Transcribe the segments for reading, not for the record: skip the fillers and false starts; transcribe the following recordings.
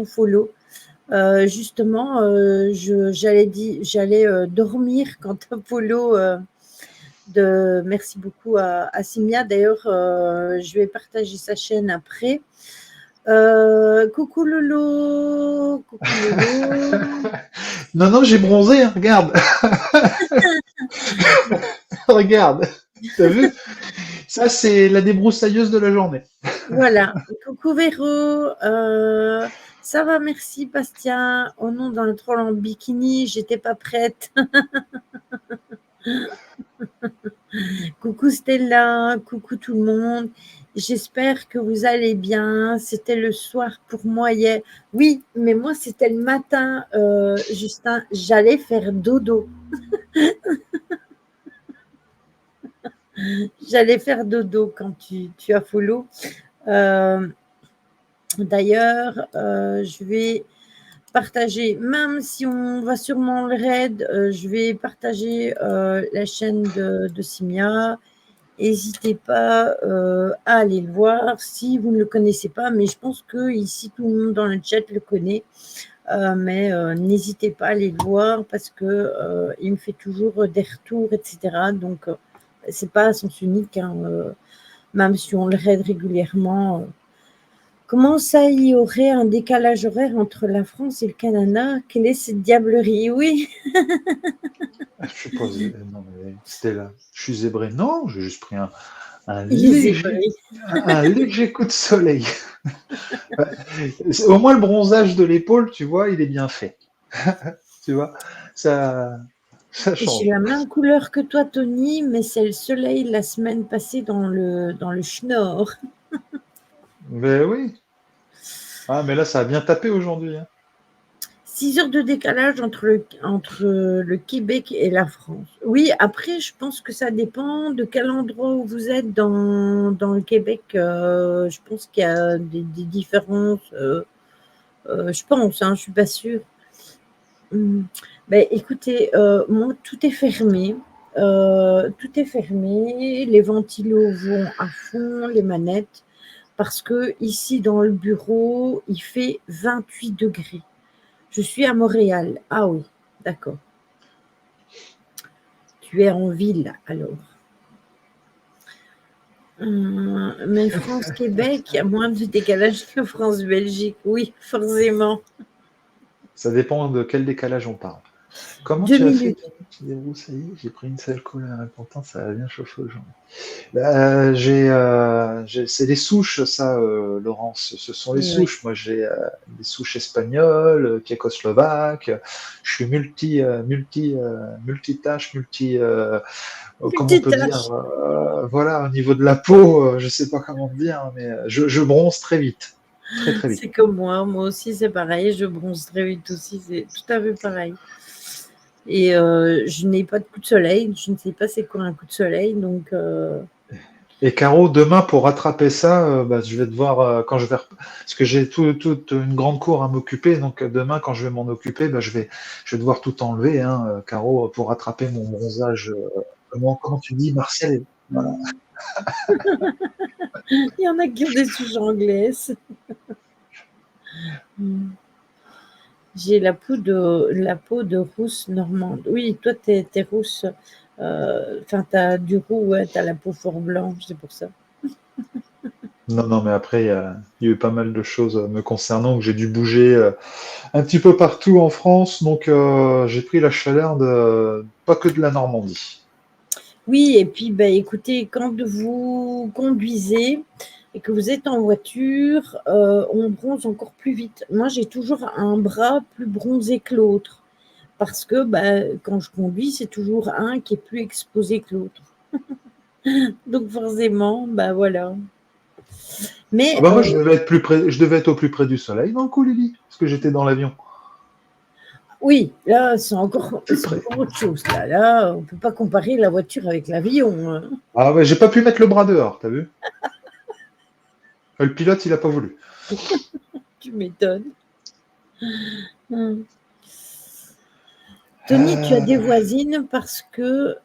ton follow. Justement, j'allais dormir quand tu as follow. Merci beaucoup à Simia. D'ailleurs, je vais partager sa chaîne après. Coucou Lolo. Coucou Lolo. Non, j'ai bronzé, hein, regarde. Regarde. T'as vu? Ça, c'est la débroussailleuse de la journée. Voilà. Coucou Véro. Ça va, merci Bastien. Oh non, dans le troll en bikini, j'étais pas prête. Coucou Stella, coucou tout le monde. J'espère que vous allez bien. C'était le soir pour moi hier. Oui, mais moi c'était le matin, Justin. J'allais faire dodo. J'allais faire dodo quand tu as follow. D'ailleurs, je vais partager, même si on va sûrement le raid, je vais partager la chaîne de Simia. N'hésitez pas à aller le voir si vous ne le connaissez pas, mais je pense que ici tout le monde dans le chat le connaît. Mais n'hésitez pas à aller le voir parce que il me fait toujours des retours, etc. Donc c'est pas à sens unique, hein, même si on le raid régulièrement. Comment ça, il y aurait un décalage horaire entre la France et le Canada? Quelle est cette diablerie? Oui. Je suis pas non, mais Stella, je suis zébré. Non, j'ai juste pris un Il est léger, zébré. un léger coup de soleil. Au moins, le bronzage de l'épaule, tu vois, il est bien fait. Tu vois, ça J'ai change. la même couleur que toi, Tony, mais c'est le soleil la semaine passée dans le Schnorr. Mais oui. Ah, mais là, ça a bien tapé aujourd'hui, hein. 6 heures de décalage entre le Québec et la France. Oui, après, je pense que ça dépend de quel endroit où vous êtes dans le Québec. Je pense qu'il y a des différences. Je pense, hein, je suis pas sûre. Ben, écoutez, moi, tout est fermé. Tout est fermé. Les ventilos vont à fond, les manettes, parce que ici, dans le bureau, il fait 28 degrés. Je suis à Montréal. Ah oui, d'accord. Tu es en ville, alors. Mais France-Québec, il y a moins de décalage que France-Belgique. Oui, forcément. Ça dépend de quel décalage on parle. Comment Deux tu as fait, minutes. Tony? Tu dis, oh, ça y est, j'ai pris une sale couleur. Pourtant, ça a bien chauffé aujourd'hui. C'est les souches, ça, Laurence. Ce sont les Oui. souches. Moi, j'ai des souches espagnoles, tchécoslovaques. Je suis multitâche, comment on peut dire, Multitâche. voilà, au niveau de la peau, je sais pas comment dire, mais je bronze très vite, très très vite. C'est comme moi aussi c'est pareil, je bronze très vite aussi, c'est tout à fait pareil. Et je n'ai pas de coup de soleil, je ne sais pas c'est quoi un coup de soleil, donc Et Caro, demain, pour rattraper ça, bah, je vais devoir, quand je vais, parce que j'ai toute une grande cour à m'occuper, donc demain, quand je vais m'en occuper, bah, je vais devoir tout enlever, hein, Caro, pour rattraper mon bronzage. Comment tu dis, Martial? Voilà. il y en a qui ont des souches anglaises. J'ai la peau de rousse normande. Oui, toi, t'es rousse. Enfin, t'as du roux, ouais, t'as la peau fort blanche, c'est pour ça. Non, non, mais après, il y a eu pas mal de choses me concernant, que j'ai dû bouger un petit peu partout en France, donc j'ai pris la chaleur pas que de la Normandie. Oui, et puis, ben, écoutez, quand vous conduisez et que vous êtes en voiture, on bronze encore plus vite. Moi, j'ai toujours un bras plus bronzé que l'autre parce que ben, quand je conduis, c'est toujours un qui est plus exposé que l'autre. Donc forcément, ben voilà. Ah Mais bah moi, je devais être au plus près du soleil dans le coup, Lily, parce que j'étais dans l'avion. oui, là, c'est encore, Plus c'est près. encore autre chose. Là, on ne peut pas comparer la voiture avec l'avion, hein. Ah ouais, j'ai pas pu mettre le bras dehors, t'as vu? Le pilote, il a pas voulu. Tu m'étonnes. Hum. Tony, tu as des Euh, voisines parce que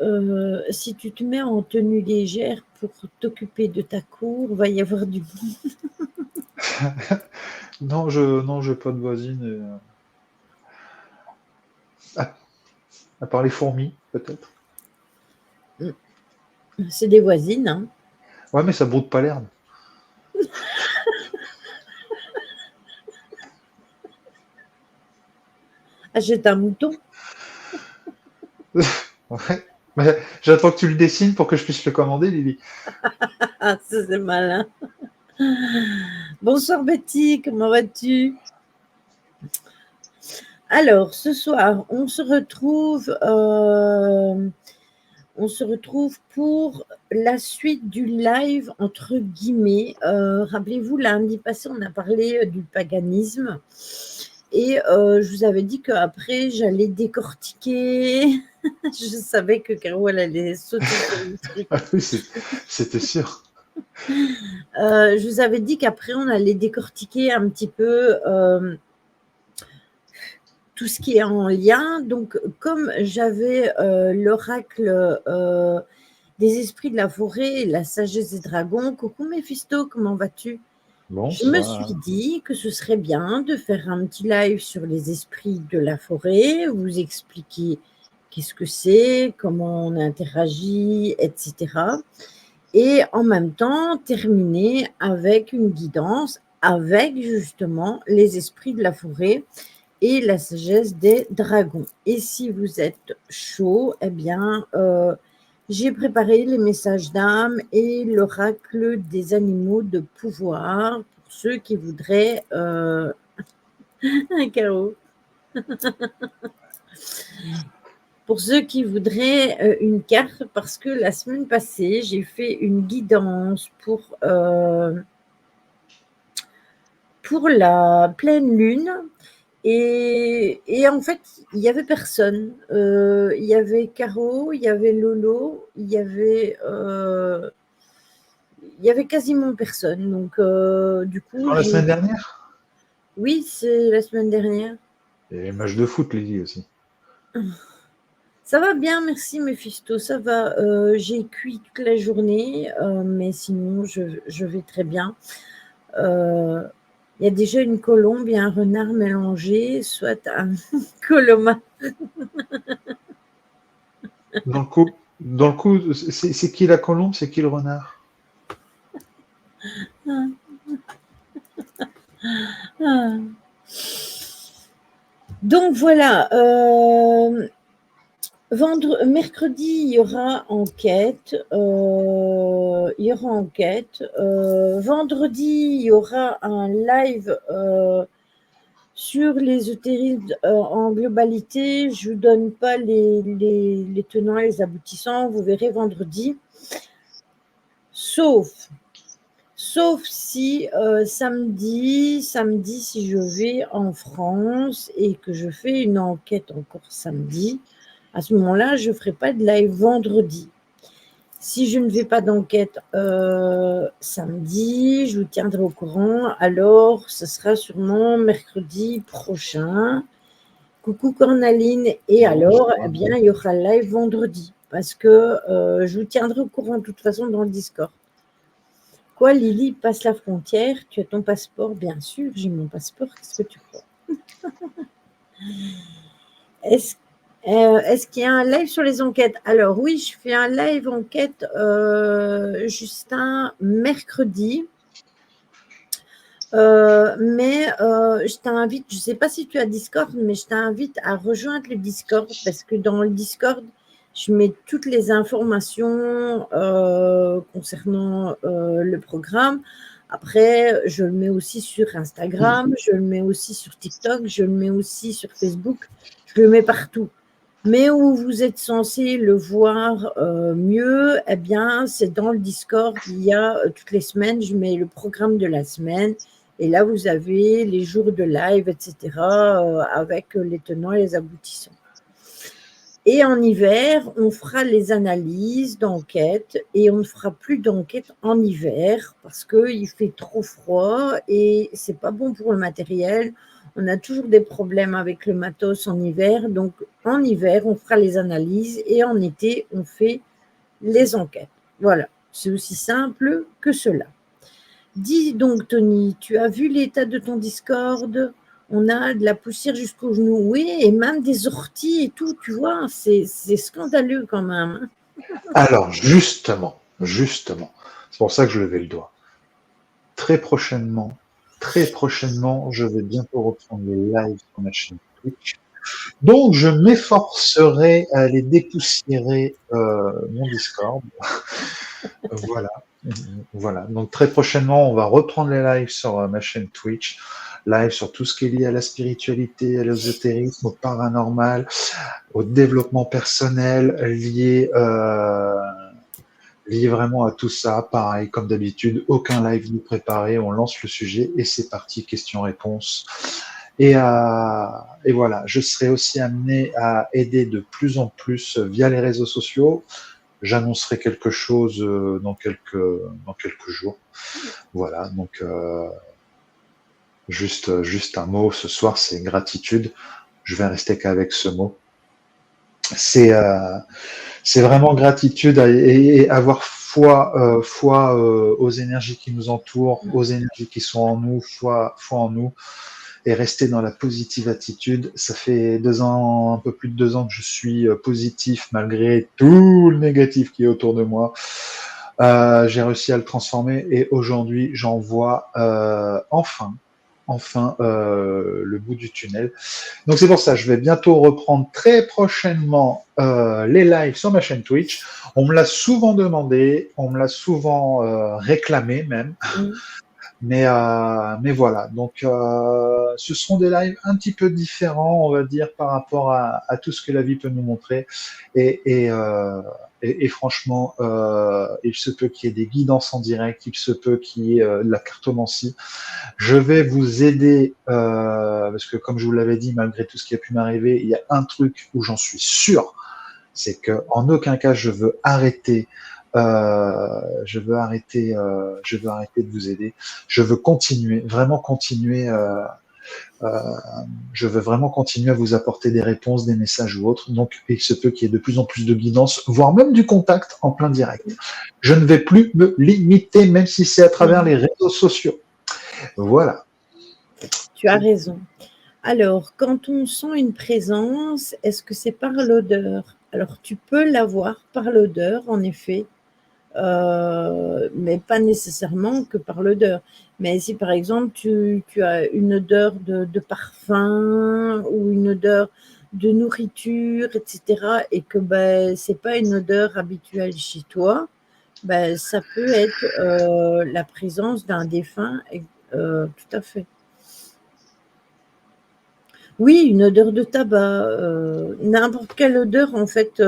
si tu te mets en tenue légère pour t'occuper de ta cour, va y avoir du monde. Non, j'ai pas de voisine. À part les fourmis, peut-être. C'est des voisines, hein. Ouais, mais ça broute pas l'herbe. Achète un mouton. Ouais. Mais j'attends que tu le dessines pour que je puisse le commander, Lily. Ah, ça c'est malin. Bonsoir Betty, comment vas-tu? Alors, ce soir, on se retrouve pour la suite du live, entre guillemets. Rappelez-vous, lundi passé, on a parlé du paganisme. Et je vous avais dit qu'après, j'allais décortiquer. Je savais que Caro, elle allait sauter sur le truc. Ah oui, c'était sûr. Je vous avais dit qu'après, on allait décortiquer un petit peu tout ce qui est en lien. Donc, comme j'avais l'oracle des esprits de la forêt et la sagesse des dragons, coucou Méphisto, comment vas-tu? Je me suis Bonsoir. dit que ce serait bien de faire un petit live sur les esprits de la forêt, vous expliquer qu'est-ce que c'est, comment on interagit, etc. Et en même temps, terminer avec une guidance avec justement les esprits de la forêt et la sagesse des dragons. Et si vous êtes chaud, eh bien, j'ai préparé les messages d'âme et l'oracle des animaux de pouvoir pour ceux qui voudraient un chaos. Pour ceux qui voudraient une carte, parce que la semaine passée, j'ai fait une guidance pour la pleine lune. Et en fait, il n'y avait personne. Il y avait Caro, il y avait Lolo, il y avait quasiment personne. Donc, du coup, Quand la semaine dernière? oui, c'est la semaine dernière. Et les matchs de foot, Lily aussi. Ça va bien, merci Méphisto, ça va. J'ai cuit toute la journée, mais sinon, je vais très bien. Il y a déjà une colombe et un renard mélangés, soit un colomate. Dans le coup, c'est qui la colombe, c'est qui le renard? Donc voilà, mercredi, il y aura enquête. Vendredi, il y aura un live sur l'ésotérisme en globalité. Je ne vous donne pas les tenants et les aboutissants. Vous verrez vendredi. Sauf si samedi, si je vais en France et que je fais une enquête encore samedi, à ce moment-là, je ne ferai pas de live vendredi. Si je ne fais pas d'enquête samedi, je vous tiendrai au courant. Alors, ce sera sûrement mercredi prochain. Coucou Cornaline. Et alors, eh bien, il y aura live vendredi. Parce que je vous tiendrai au courant de toute façon dans le Discord. Quoi, Lily, passe la frontière, tu as ton passeport? Bien sûr, j'ai mon passeport, qu'est-ce que tu crois? Est-ce qu'il y a un live sur les enquêtes? Alors oui, je fais un live enquête, Justin, mercredi. Mais je t'invite, je ne sais pas si tu as Discord, mais je t'invite à rejoindre le Discord parce que dans le Discord, je mets toutes les informations concernant le programme. Après, je le mets aussi sur Instagram, je le mets aussi sur TikTok, je le mets aussi sur Facebook, je le mets partout. Mais où vous êtes censé le voir mieux, eh bien, c'est dans le Discord. Il y a toutes les semaines, je mets le programme de la semaine. Et là, vous avez les jours de live, etc., avec les tenants et les aboutissants. Et en hiver, on fera les analyses d'enquête et on ne fera plus d'enquête en hiver parce qu'il fait trop froid et ce n'est pas bon pour le matériel. On a toujours des problèmes avec le matos en hiver. Donc, en hiver, on fera les analyses et en été, on fait les enquêtes. Voilà, c'est aussi simple que cela. Dis donc, Tony, tu as vu l'état de ton Discord? On a de la poussière jusqu'aux genoux, oui, et même des orties et tout, tu vois, c'est scandaleux quand même. Alors, justement, c'est pour ça que je levais le doigt. Très prochainement, je vais bientôt reprendre les lives sur ma chaîne Twitch. Donc, je m'efforcerai à aller dépoussiérer mon Discord. Voilà. Voilà. Donc, très prochainement, on va reprendre les lives sur ma chaîne Twitch. Live sur tout ce qui est lié à la spiritualité, à l'ésotérisme, au paranormal, au développement personnel, lié vraiment à tout ça. Pareil, comme d'habitude, aucun live nous préparé. On lance le sujet et c'est parti, questions-réponses. Et voilà, je serai aussi amené à aider de plus en plus via les réseaux sociaux. J'annoncerai quelque chose dans quelques jours. Voilà, donc juste un mot ce soir, c'est gratitude. Je vais rester qu'avec ce mot. C'est vraiment gratitude et avoir foi aux énergies qui nous entourent, aux énergies qui sont en nous, foi en nous, et rester dans la positive attitude. Ça fait 2 ans, un peu plus de 2 ans que je suis positif malgré tout le négatif qui est autour de moi. J'ai réussi à le transformer et aujourd'hui j'en vois enfin le bout du tunnel. Donc c'est pour ça, je vais bientôt reprendre très prochainement les lives sur ma chaîne Twitch. On me l'a souvent demandé, on me l'a souvent réclamé même. Mais voilà, donc ce seront des lives un petit peu différents, on va dire, par rapport à tout ce que la vie peut nous montrer. Et franchement, il se peut qu'il y ait des guidances en direct, il se peut qu'il y ait de la cartomancie. Je vais vous aider, parce que comme je vous l'avais dit, malgré tout ce qui a pu m'arriver, il y a un truc où j'en suis sûr, c'est qu'en aucun cas je veux arrêter je veux arrêter de vous aider. Je veux continuer, vraiment continuer. Je veux vraiment continuer à vous apporter des réponses, des messages ou autres. Donc, il se peut qu'il y ait de plus en plus de guidance, voire même du contact en plein direct. Je ne vais plus me limiter, même si c'est à travers les réseaux sociaux. Voilà. Tu as raison. Alors, quand on sent une présence, est-ce que c'est par l'odeur? Alors, tu peux l'avoir par l'odeur, en effet, mais pas nécessairement que par l'odeur. Mais si, par exemple, tu as une odeur de parfum ou une odeur de nourriture, etc., et que c'est pas une odeur habituelle chez toi, ça peut être la présence d'un défunt, tout à fait. Oui, une odeur de tabac, n'importe quelle odeur en fait,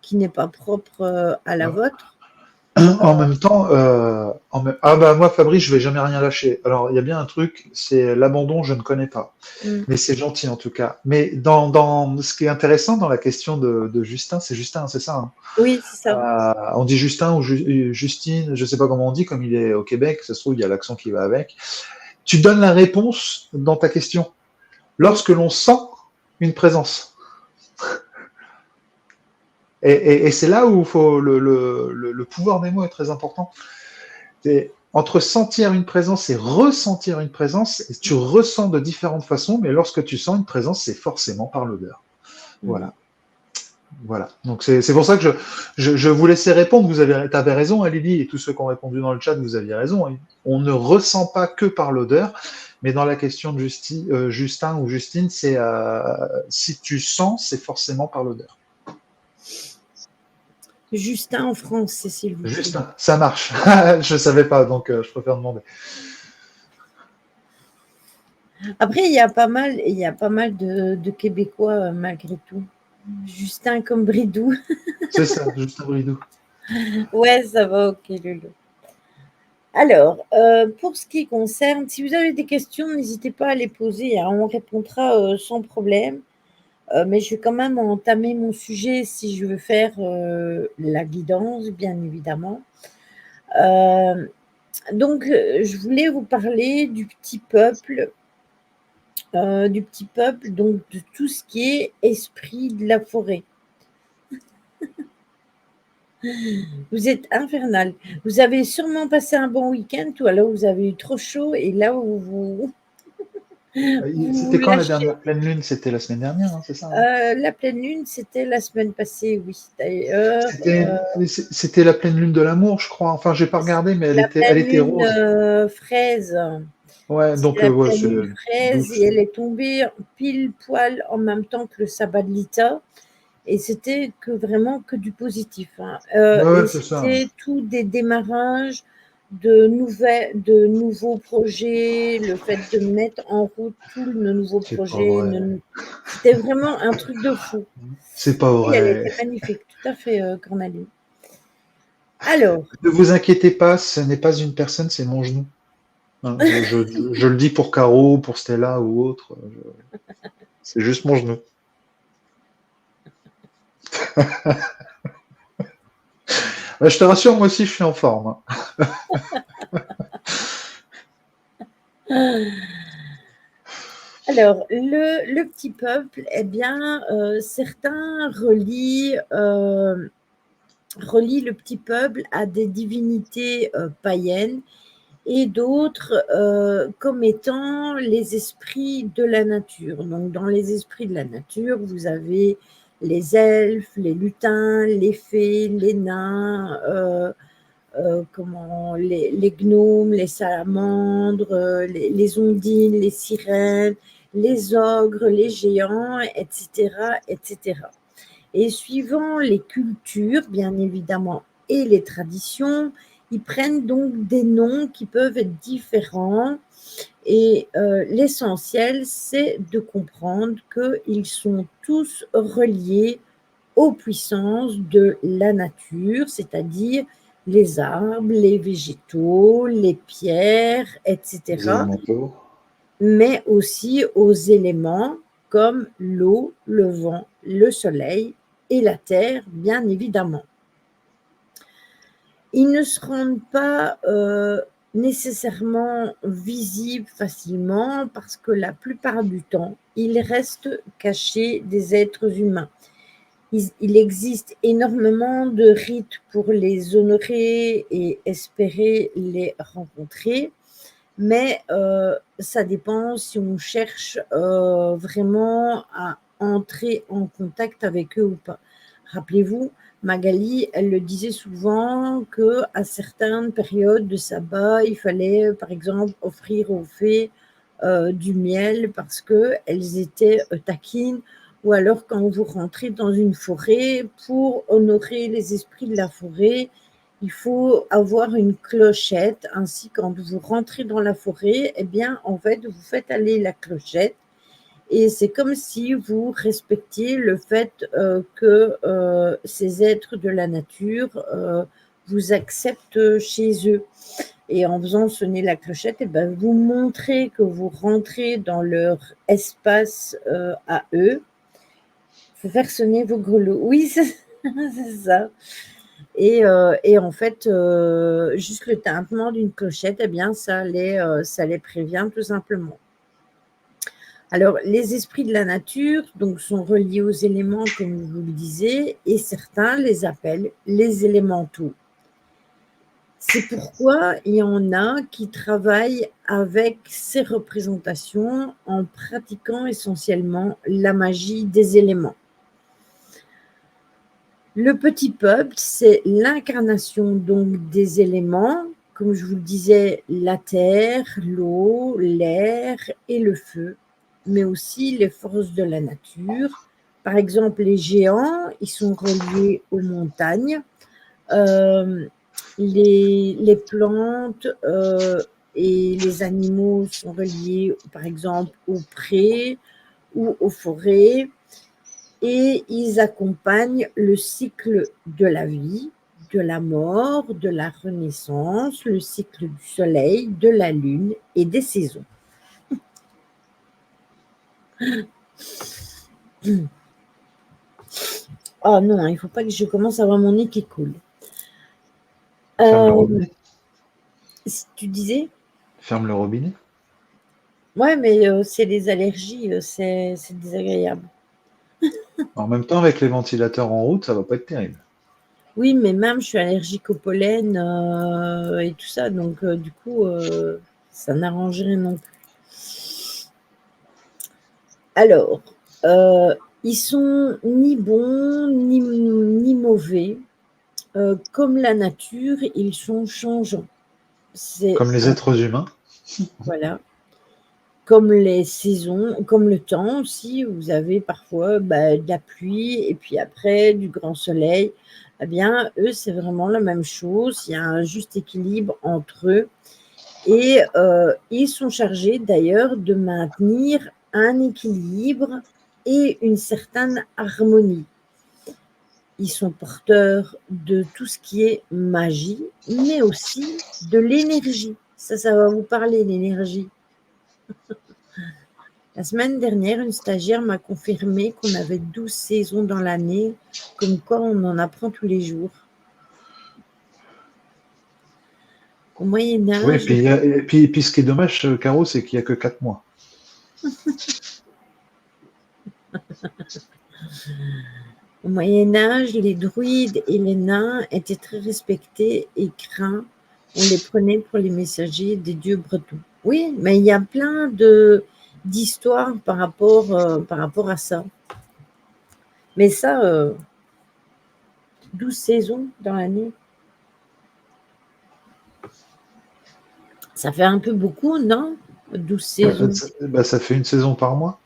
qui n'est pas propre, à la vôtre. En même temps, ah bah moi Fabrice, je vais jamais rien lâcher. Alors il y a bien un truc, c'est l'abandon, je ne connais pas, mais c'est gentil en tout cas. Mais dans ce qui est intéressant dans la question de Justin, c'est Justin, c'est ça, hein. Oui, c'est ça. On dit Justin ou Justine, je sais pas comment on dit, comme il est au Québec, ça se trouve il y a l'accent qui va avec. Tu donnes la réponse dans ta question. Lorsque l'on sent une présence. Et c'est là où faut le pouvoir des mots est très important. C'est entre sentir une présence et ressentir une présence, et tu ressens de différentes façons, mais lorsque tu sens une présence, c'est forcément par l'odeur. Voilà. Voilà. Donc c'est pour ça que je vous laissais répondre. Vous avais raison, hein, Lily, et tous ceux qui ont répondu dans le chat, vous aviez raison. On ne ressent pas que par l'odeur, mais dans la question de Justin ou Justine, c'est si tu sens, c'est forcément par l'odeur. Justin en France, s'il vous plaît. Justin, ça marche. Je savais pas, donc je préfère demander. Après, il y a pas mal de Québécois malgré tout. Justin comme Bridou. C'est ça, Justin Bridou. Ouais, ça va, ok, Lolo. Alors, pour ce qui concerne, si vous avez des questions, n'hésitez pas à les poser, hein, on répondra sans problème. Mais je vais quand même entamer mon sujet si je veux faire la guidance, bien évidemment. Donc, je voulais vous parler du petit peuple, donc de tout ce qui est esprit de la forêt. Vous êtes infernal. Vous avez sûrement passé un bon week-end ou alors vous avez eu trop chaud et là vous vous C'était quand la lâchez. dernière pleine lune? C'était la semaine dernière, hein, c'est ça, hein? La pleine lune, c'était la semaine passée, oui. D'ailleurs, C'était la pleine lune de l'amour, je crois. Enfin, j'ai pas regardé, mais la elle pleine était lune rose. fraise. Ouais, C'est donc la ouais, pleine c'est lune fraise et douce. elle est tombée pile poil en même temps que le sabbat de Lita. Et c'était vraiment que du positif, hein. Ouais, Et ouais, c'est ça. c'était tout des démarrages de nouveaux projets, le fait de mettre en route tous nos nouveaux C'est pas projets. vrai. C'était vraiment un truc de fou. C'est pas Oui, elle vrai. était magnifique, tout à fait, Cornaline. Alors, Ne vous inquiétez pas, ce n'est pas une personne, c'est mon genou. Hein, je le dis pour Caro, pour Stella ou autre. C'est juste mon genou. Ouais, je te rassure, moi aussi, je suis en forme, hein. alors, le petit peuple, eh bien, certains relient le petit peuple à des divinités païennes et d'autres comme étant les esprits de la nature. Donc, dans les esprits de la nature, vous avez les elfes, les lutins, les fées, les nains, les gnomes, les salamandres, les ondines, les sirènes, les ogres, les géants, etc., etc. Et suivant les cultures, bien évidemment, et les traditions, ils prennent donc des noms qui peuvent être différents. Et l'essentiel, c'est de comprendre qu'ils sont tous reliés aux puissances de la nature, c'est-à-dire les arbres, les végétaux, les pierres, Les etc., élémentaux. mais aussi aux éléments comme l'eau, le vent, le soleil et la terre, bien évidemment. Ils ne se rendent pas nécessairement visibles facilement parce que la plupart du temps, ils restent cachés des êtres humains. Il existe énormément de rites pour les honorer et espérer les rencontrer, mais ça dépend si on cherche vraiment à entrer en contact avec eux ou pas. Rappelez-vous, Magali, elle le disait souvent qu'à certaines périodes de sabbat, il fallait, par exemple, offrir aux fées du miel parce qu'elles étaient taquines, ou alors quand vous rentrez dans une forêt, pour honorer les esprits de la forêt, il faut avoir une clochette. Ainsi, quand vous rentrez dans la forêt, eh bien, en fait, vous faites aller la clochette. Et c'est comme si vous respectiez le fait que ces êtres de la nature vous acceptent chez eux. Et en faisant sonner la clochette, eh ben, vous montrez que vous rentrez dans leur espace à eux. Il faut faire sonner vos grelots. Oui, c'est ça. Et en fait, juste le tintement d'une clochette, eh bien, ça les prévient tout simplement. Alors, les esprits de la nature donc, sont reliés aux éléments, comme je vous le disais, et certains les appellent les élémentaux. C'est pourquoi il y en a qui travaillent avec ces représentations en pratiquant essentiellement la magie des éléments. Le petit peuple, c'est l'incarnation donc des éléments, comme je vous le disais, la terre, l'eau, l'air et le feu, mais aussi les forces de la nature. Par exemple, les géants, ils sont reliés aux montagnes. Les plantes et les animaux sont reliés, par exemple, aux prés ou aux forêts. Et ils accompagnent le cycle de la vie, de la mort, de la renaissance, le cycle du soleil, de la lune et des saisons. Oh non, il ne faut pas que je commence à avoir mon nez qui coule. Ferme le robinet. Si tu disais? Ferme le robinet. Ouais, mais c'est les allergies, c'est désagréable. En même temps, avec les ventilateurs en route, ça va pas être terrible. Oui, mais même je suis allergique au pollen et tout ça, donc du coup, ça n'arrange rien non plus. Alors, ils sont ni bons ni mauvais. Comme la nature, ils sont changeants. C'est Comme les êtres humains. voilà. Comme les saisons, comme le temps aussi, vous avez parfois de la pluie et puis après du grand soleil. Eh bien, eux, c'est vraiment la même chose. Il y a un juste équilibre entre eux. Et ils sont chargés d'ailleurs de maintenir un équilibre et une certaine harmonie. Ils sont porteurs de tout ce qui est magie, mais aussi de l'énergie. Ça va vous parler, l'énergie. La semaine dernière, une stagiaire m'a confirmé qu'on avait 12 saisons dans l'année, comme quoi on en apprend tous les jours. Au Moyen Oui, Âge, et puis ce qui est dommage, Caro, c'est qu'il n'y a que 4 mois. au Moyen Âge, les druides et les nains étaient très respectés et craints. On les prenait pour les messagers des dieux bretons. Oui, mais il y a plein d'histoires par rapport à ça. Mais ça, 12 saisons dans l'année, ça fait un peu beaucoup, non? 12 saisons. Ça fait une saison par mois.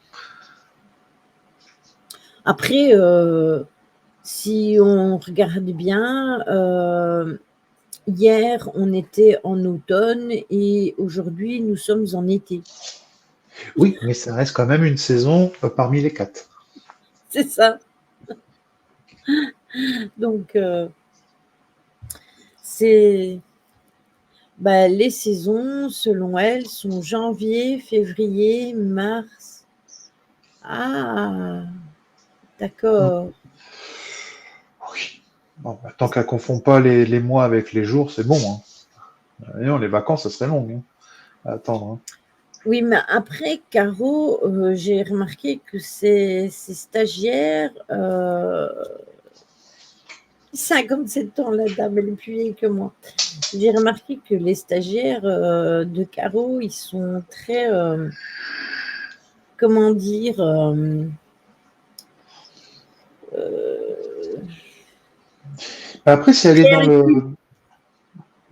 Après, si on regarde bien, hier, on était en automne et aujourd'hui, nous sommes en été. Oui, mais ça reste quand même une saison parmi les 4. C'est ça. Donc, c'est les saisons, selon elles, sont janvier, février, mars. Ah, d'accord. Oui. Bon, tant qu'elle ne confond pas les mois avec les jours, c'est bon. Hein. Non, les vacances, ça serait long à attendre. Hein. Oui, mais après, Caro, j'ai remarqué que ces stagiaires, 57 ans, la dame, elle est plus vieille que moi. J'ai remarqué que les stagiaires de Caro, ils sont très, comment dire, Après, si elle est dans le. réactifs.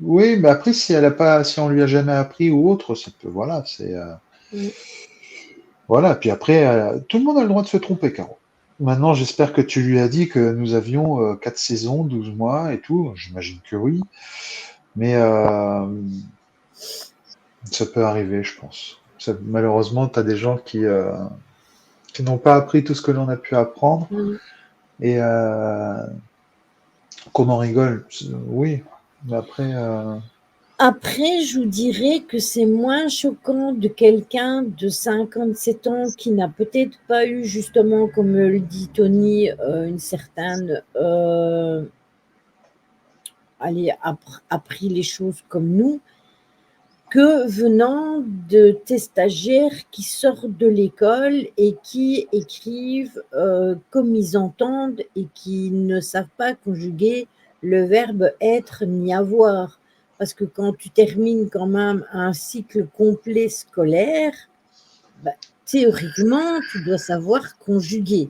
Oui, mais après, si elle a pas, si on lui a jamais appris ou autre, ça peut, voilà, c'est. Voilà, puis après, tout le monde a le droit de se tromper, Caro. Maintenant, j'espère que tu lui as dit que nous avions 4 saisons, 12 mois et tout. J'imagine que oui. Mais ça peut arriver, je pense. Malheureusement, tu as des gens qui n'ont pas appris tout ce que l'on a pu apprendre et qu'on en rigole. Oui, mais après. Après, je vous dirais que c'est moins choquant de quelqu'un de 57 ans qui n'a peut-être pas eu, justement, comme le dit Tony, une certaine, appris les choses comme nous, que venant de tes stagiaires qui sortent de l'école et qui écrivent comme ils entendent et qui ne savent pas conjuguer le verbe être ni avoir. Parce que quand tu termines quand même un cycle complet scolaire, théoriquement, tu dois savoir conjuguer.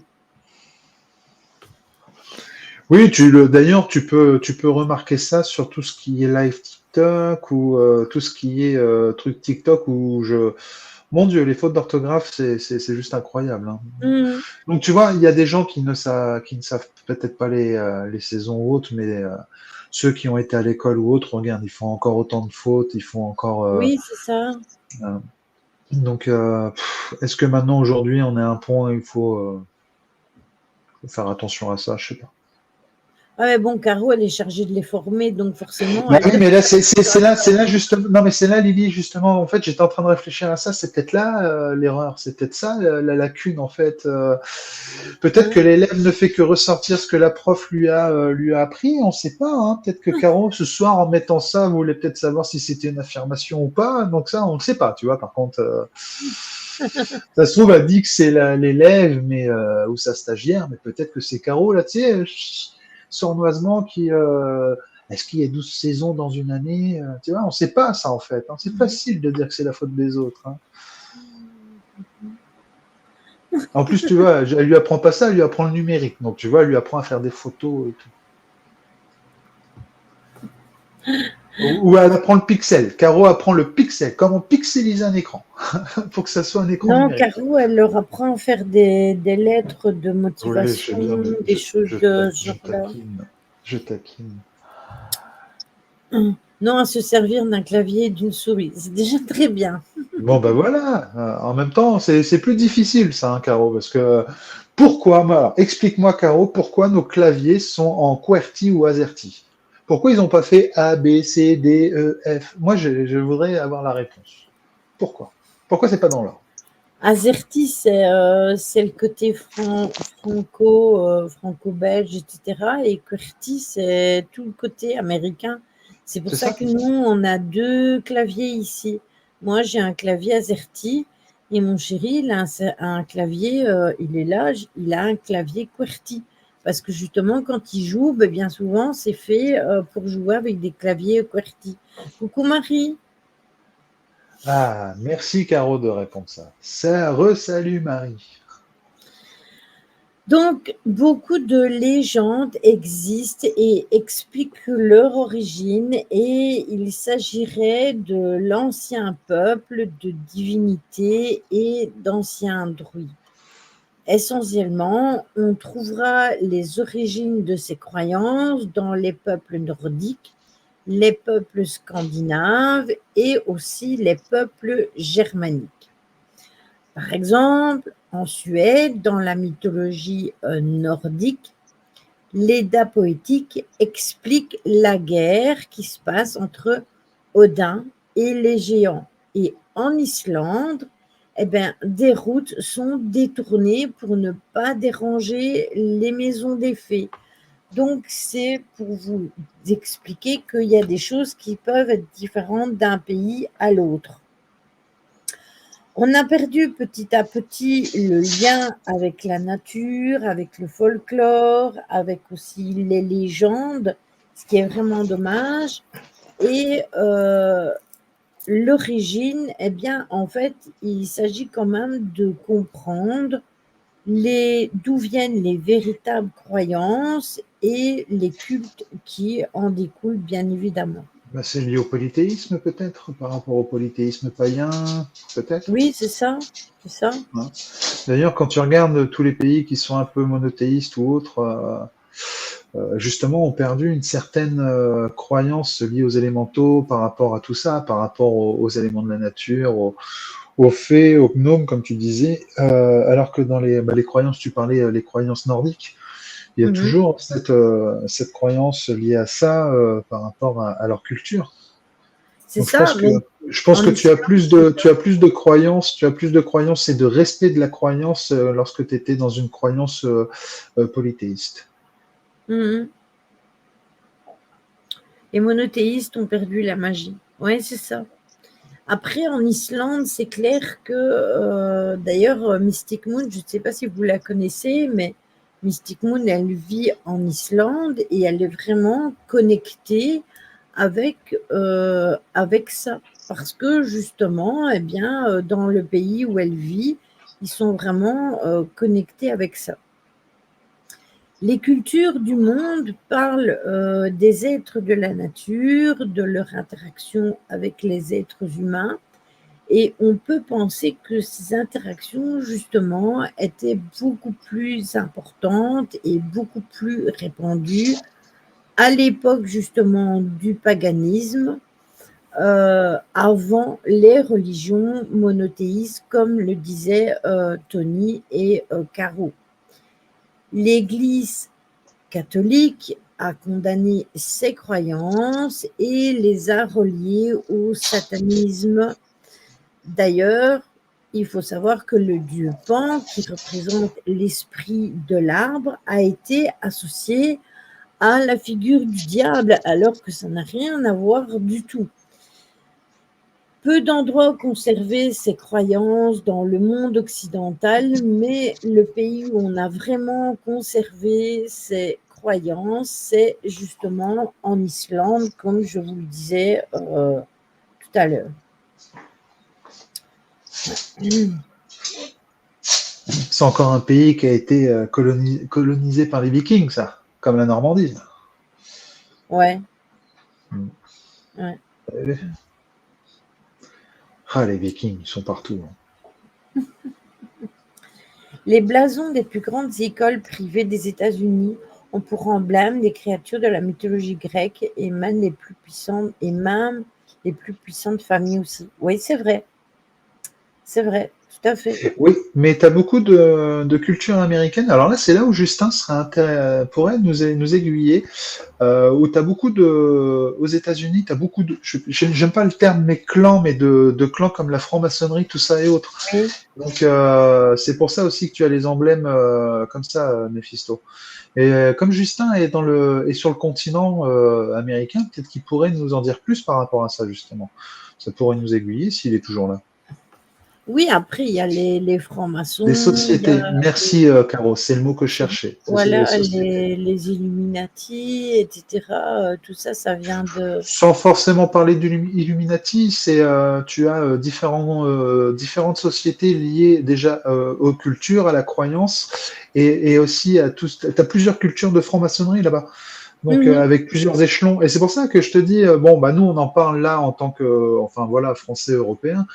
Oui, d'ailleurs, tu peux remarquer ça sur tout ce qui est live TikTok ou tout ce qui est truc TikTok où mon Dieu, les fautes d'orthographe, c'est juste incroyable. Hein. Mmh. Donc, tu vois, il y a des gens qui ne savent peut-être pas les saisons ou autres, mais ceux qui ont été à l'école ou autres, regarde, ils font encore autant de fautes, ils font encore. Oui, c'est ça. Euh, donc, est-ce que maintenant, aujourd'hui, on est à un point où il faut faire attention à ça? Je sais pas. Ah ouais, bon, Caro, elle est chargée de les former, donc forcément, Bah elle oui, doit mais là, savoir. c'est là justement. Non, mais c'est là, Lily, justement. En fait, j'étais en train de réfléchir à ça. C'est peut-être là l'erreur. C'est peut-être ça la lacune, en fait. Peut-être que Hein. l'élève ne fait que ressortir ce que la prof lui a appris. On ne sait pas. Hein. Peut-être que Caro, ce soir, en mettant ça, voulait peut-être savoir si c'était une affirmation ou pas. Donc ça, on ne sait pas. Tu vois. Par contre, ça se trouve, elle dit que c'est l'élève, mais ou sa stagiaire, mais peut-être que c'est Caro là. Tu sais. sournoisement est-ce qu'il y a 12 saisons dans une année? Tu vois, on ne sait pas ça en fait. Hein. C'est facile de dire que c'est la faute des autres. Hein. En plus, tu vois, elle lui apprend pas ça, elle lui apprend le numérique. Donc, tu vois, elle lui apprend à faire des photos et tout. Ou elle apprend le pixel. Caro apprend le pixel. Comment pixeliser un écran pour que ça soit un écran Non, numérique. Caro, elle leur apprend à faire des lettres de Oui, je sais bien, motivation, mais des choses de ce je genre-là. taquine. Je taquine. Non, à se servir d'un clavier et d'une souris. C'est déjà très bien. Bon, ben voilà. En même temps, c'est plus difficile, ça, hein, Caro, parce que pourquoi, alors, explique-moi, Caro, pourquoi nos claviers sont en QWERTY ou AZERTY? Pourquoi ils n'ont pas fait A, B, C, D, E, F? Moi, je voudrais avoir la réponse. Pourquoi? Pourquoi c'est pas dans l'ordre? Azerty, c'est le côté franco-belge, etc. Et QWERTY, c'est tout le côté américain. C'est pour C'est ça ça? que nous, on a 2 claviers ici. Moi, j'ai un clavier Azerty et mon chéri, il a un clavier, il est là, il a un clavier QWERTY. Parce que justement, quand il joue, ben, bien souvent, c'est fait pour jouer avec des claviers QWERTY. Coucou Marie. Ah, merci, Caro, de répondre ça. Ça re-salue Marie. Donc, beaucoup de légendes existent et expliquent leur origine, et il s'agirait de l'ancien peuple, de divinités et d'anciens druides. Essentiellement, on trouvera les origines de ces croyances dans les peuples nordiques, les peuples scandinaves et aussi les peuples germaniques. Par exemple, en Suède, dans la mythologie nordique, l'Edda poétique explique la guerre qui se passe entre Odin et les géants. Et en Islande, eh bien, des routes sont détournées pour ne pas déranger les maisons des fées. Donc, c'est pour vous expliquer qu'il y a des choses qui peuvent être différentes d'un pays à l'autre. On a perdu petit à petit le lien avec la nature, avec le folklore, avec aussi les légendes, ce qui est vraiment dommage. Et l'origine, eh bien, en fait, il s'agit quand même de comprendre d'où viennent les véritables croyances et les cultes qui en découlent, bien évidemment. Bah, c'est lié au polythéisme, peut-être, par rapport au polythéisme païen, peut-être. Oui, c'est ça, c'est ça. Hein. D'ailleurs, quand tu regardes tous les pays qui sont un peu monothéistes ou autres, justement, ont perdu une certaine croyance liée aux élémentaux par rapport à tout ça, par rapport aux éléments de la nature, aux fées, aux gnomes, comme tu disais, alors que dans les croyances, tu parlais, les croyances nordiques, il y a Mhm. toujours cette croyance liée à ça par rapport à leur culture. C'est Donc ça, mais je pense en que Islande, tu as plus de croyances, tu as plus de croyances et de respect de la croyance lorsque tu étais dans une croyance polythéiste. mhm, les monothéistes ont perdu la magie. Oui, c'est ça. Après, en Islande, c'est clair que, d'ailleurs, Mystic Moon, je ne sais pas si vous la connaissez, mais Mystic Moon, elle vit en Islande et elle est vraiment connectée avec ça. Parce que justement, eh bien, dans le pays où elle vit, ils sont vraiment connectés avec ça. Les cultures du monde parlent des êtres de la nature, de leur interaction avec les êtres humains, et on peut penser que ces interactions, justement, étaient beaucoup plus importantes et beaucoup plus répandues à l'époque, justement, du paganisme, avant les religions monothéistes, comme le disaient Tony et Caro. L'Église catholique a condamné ces croyances et les a reliées au satanisme. D'ailleurs, il faut savoir que le dieu Pan, qui représente l'esprit de l'arbre, a été associé à la figure du diable, alors que ça n'a rien à voir du tout. Peu d'endroits ont conservé ces croyances dans le monde occidental, mais le pays où on a vraiment conservé ces croyance, c'est justement en Islande, comme je vous le disais tout à l'heure. C'est encore un pays qui a été colonisé par les Vikings, ça, comme la Normandie. Ouais. Ouais. Ah, les Vikings, ils sont partout. Les blasons des plus grandes écoles privées des États-Unis ont pour emblème des créatures de la mythologie grecque et même les plus puissantes familles aussi. Oui, c'est vrai. C'est vrai, tout à fait. Oui, mais tu as beaucoup de culture américaine. Alors là, c'est là où Justin pourrait nous aiguiller. Où tu as beaucoup aux États-Unis, tu as beaucoup j'aime pas le terme mais clans, mais de clans comme la franc-maçonnerie, tout ça et autres. Oui. Donc c'est pour ça aussi que tu as les emblèmes comme ça, Mephisto. Et comme Justin est sur le continent américain, peut-être qu'il pourrait nous en dire plus par rapport à ça justement. Ça pourrait nous aiguiller s'il est toujours là. Oui, après, il y a les francs-maçons. Les sociétés. Merci, Caro, c'est le mot que je cherchais. Voilà, les Illuminati, etc. Tout ça, ça vient de... Sans forcément parler d'Illuminati, tu as différentes sociétés liées déjà aux cultures, à la croyance, et aussi à tous. Tu as plusieurs cultures de franc-maçonnerie là-bas. Donc avec plusieurs échelons. Et c'est pour ça que je te dis, bon, bah nous, on en parle là en tant que, enfin voilà, français, européen.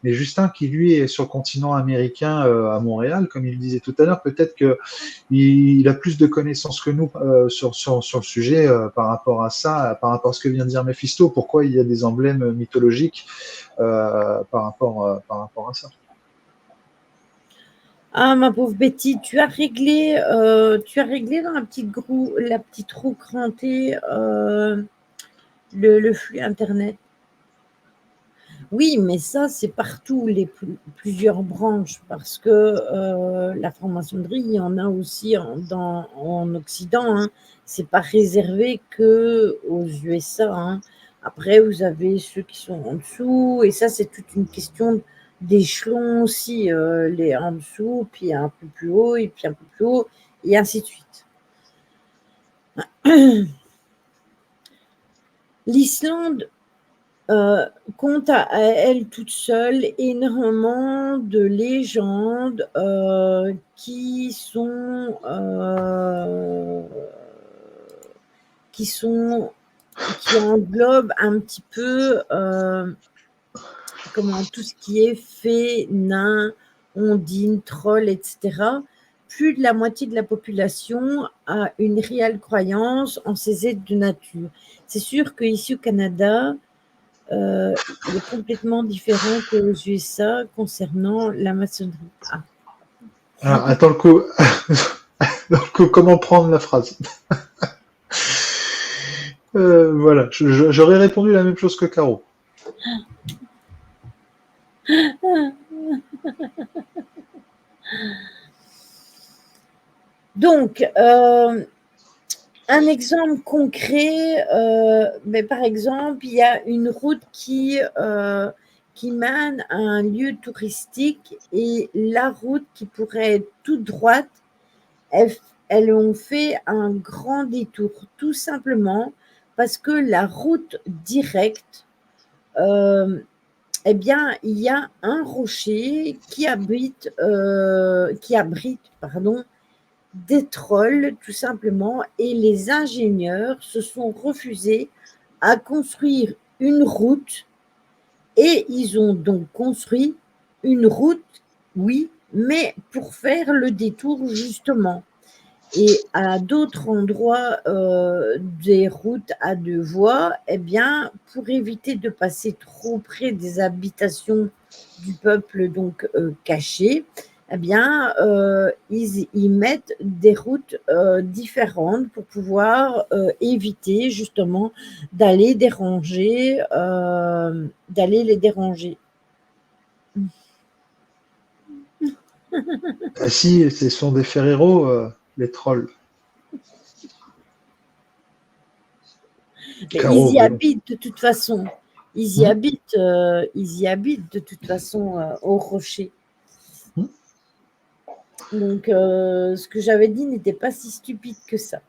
Mais Justin, qui lui est sur le continent américain à Montréal, comme il disait tout à l'heure, peut-être qu'il a plus de connaissances que nous sur le sujet par rapport à ça, par rapport à ce que vient de dire Mephisto, pourquoi il y a des emblèmes mythologiques par rapport à ça. Ah, ma pauvre Betty, tu as réglé dans la petite roue crantée le flux Internet. Oui, mais ça, c'est partout, plusieurs branches, parce que la franc-maçonnerie, il y en a aussi en Occident. Hein. Ce n'est pas réservé qu'aux USA. Hein. Après, vous avez ceux qui sont en dessous, et ça, c'est toute une question d'échelon aussi. Les en dessous, puis un peu plus haut, et puis un peu plus haut, et ainsi de suite. L'Islande compte à elle toute seule énormément de légendes qui englobent un petit peu tout ce qui est fées, nains, ondines, trolls, etc. Plus de la moitié de la population a une réelle croyance en ces êtres de nature. C'est sûr qu'ici au Canada, il est complètement différent qu'aux USA concernant la maçonnerie. Ah. Alors, attends le coup. Donc, comment prendre la phrase voilà, j'aurais répondu la même chose que Caro. Donc, un exemple concret, mais par exemple, il y a une route qui mène à un lieu touristique et la route qui pourrait être toute droite, elles ont fait un grand détour, tout simplement parce que la route directe, eh bien, il y a un rocher qui abrite des trolls, tout simplement, et les ingénieurs se sont refusés à construire une route, et ils ont donc construit une route, oui, mais pour faire le détour, justement. Et à d'autres endroits des routes à deux voies, eh bien, pour éviter de passer trop près des habitations du peuple donc caché, eh bien, ils mettent des routes différentes pour pouvoir éviter justement d'aller les déranger. Ah si, ce sont des Ferrero, les trolls. Mais Caro, ils y mais bon. habitent de toute façon. Ils y habitent de toute façon au rocher. Donc, ce que j'avais dit n'était pas si stupide que ça.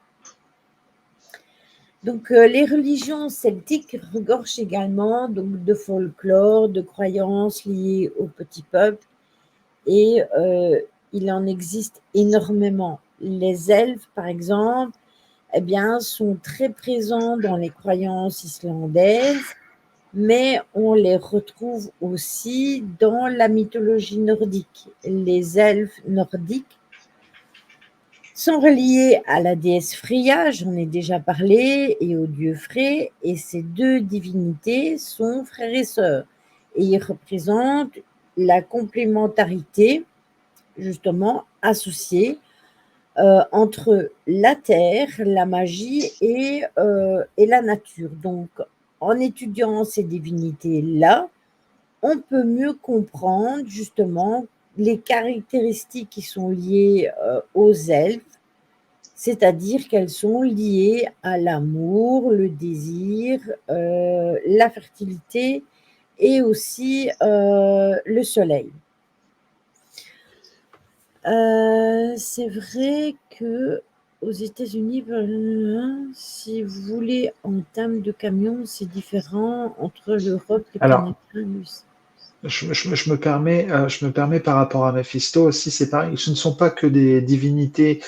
Donc, les religions celtiques regorgent également donc, de folklore, de croyances liées aux petits peuples et il en existe énormément. Les elfes, par exemple, eh bien, sont très présents dans les croyances islandaises, mais on les retrouve aussi dans la mythologie nordique. Les elfes nordiques sont reliés à la déesse Freya, j'en ai déjà parlé, et au dieu Frey, et ces deux divinités sont frères et sœurs. Et ils représentent la complémentarité, justement, associée entre la terre, la magie et la nature. Donc, en étudiant ces divinités-là, on peut mieux comprendre justement les caractéristiques qui sont liées aux elfes, c'est-à-dire qu'elles sont liées à l'amour, le désir, la fertilité et aussi le soleil. C'est vrai que aux États-Unis, si vous voulez, en termes de camions, c'est différent entre l'Europe, le Canada, Alors, je me permets par rapport à Méphisto aussi, c'est pareil. Ce ne sont pas que des divinités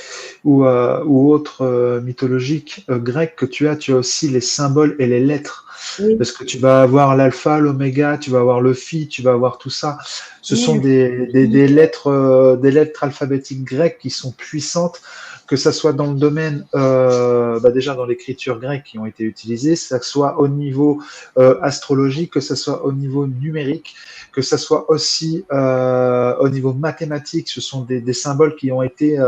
ou autres mythologiques grecques que tu as aussi les symboles et les lettres. oui, Parce que tu vas avoir l'alpha, l'oméga, tu vas avoir le phi, tu vas avoir tout ça. Ce oui, sont le des lettres alphabétiques grecques qui sont puissantes, que ça soit dans le domaine, déjà dans l'écriture grecque qui ont été utilisées, que ça soit au niveau astrologique, que ça soit au niveau numérique, que ça soit aussi au niveau mathématique. Ce sont des symboles qui ont été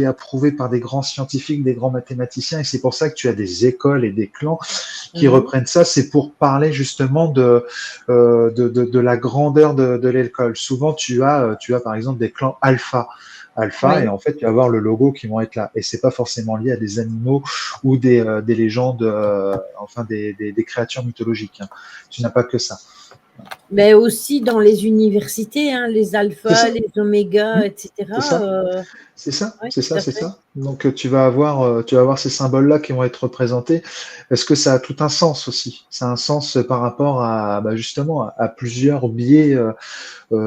approuvés par des grands scientifiques, des grands mathématiciens, et c'est pour ça que tu as des écoles et des clans qui reprennent ça. C'est pour parler justement de la grandeur de l'école. Souvent, tu as par exemple des clans alpha, et oui. en fait, tu vas avoir le logo qui vont être là. Et c'est pas forcément lié à des animaux ou des légendes, enfin des créatures mythologiques. Hein. Tu n'as pas que ça. Mais aussi dans les universités, hein, les C'est alphas, ça. les omégas, Hmm. C'est etc. ça. C'est ça, Oui, c'est tout ça, à c'est fait. ça. Donc tu vas avoir ces symboles-là qui vont être représentés, parce que ça a tout un sens aussi. Ça a un sens par rapport à justement à plusieurs biais.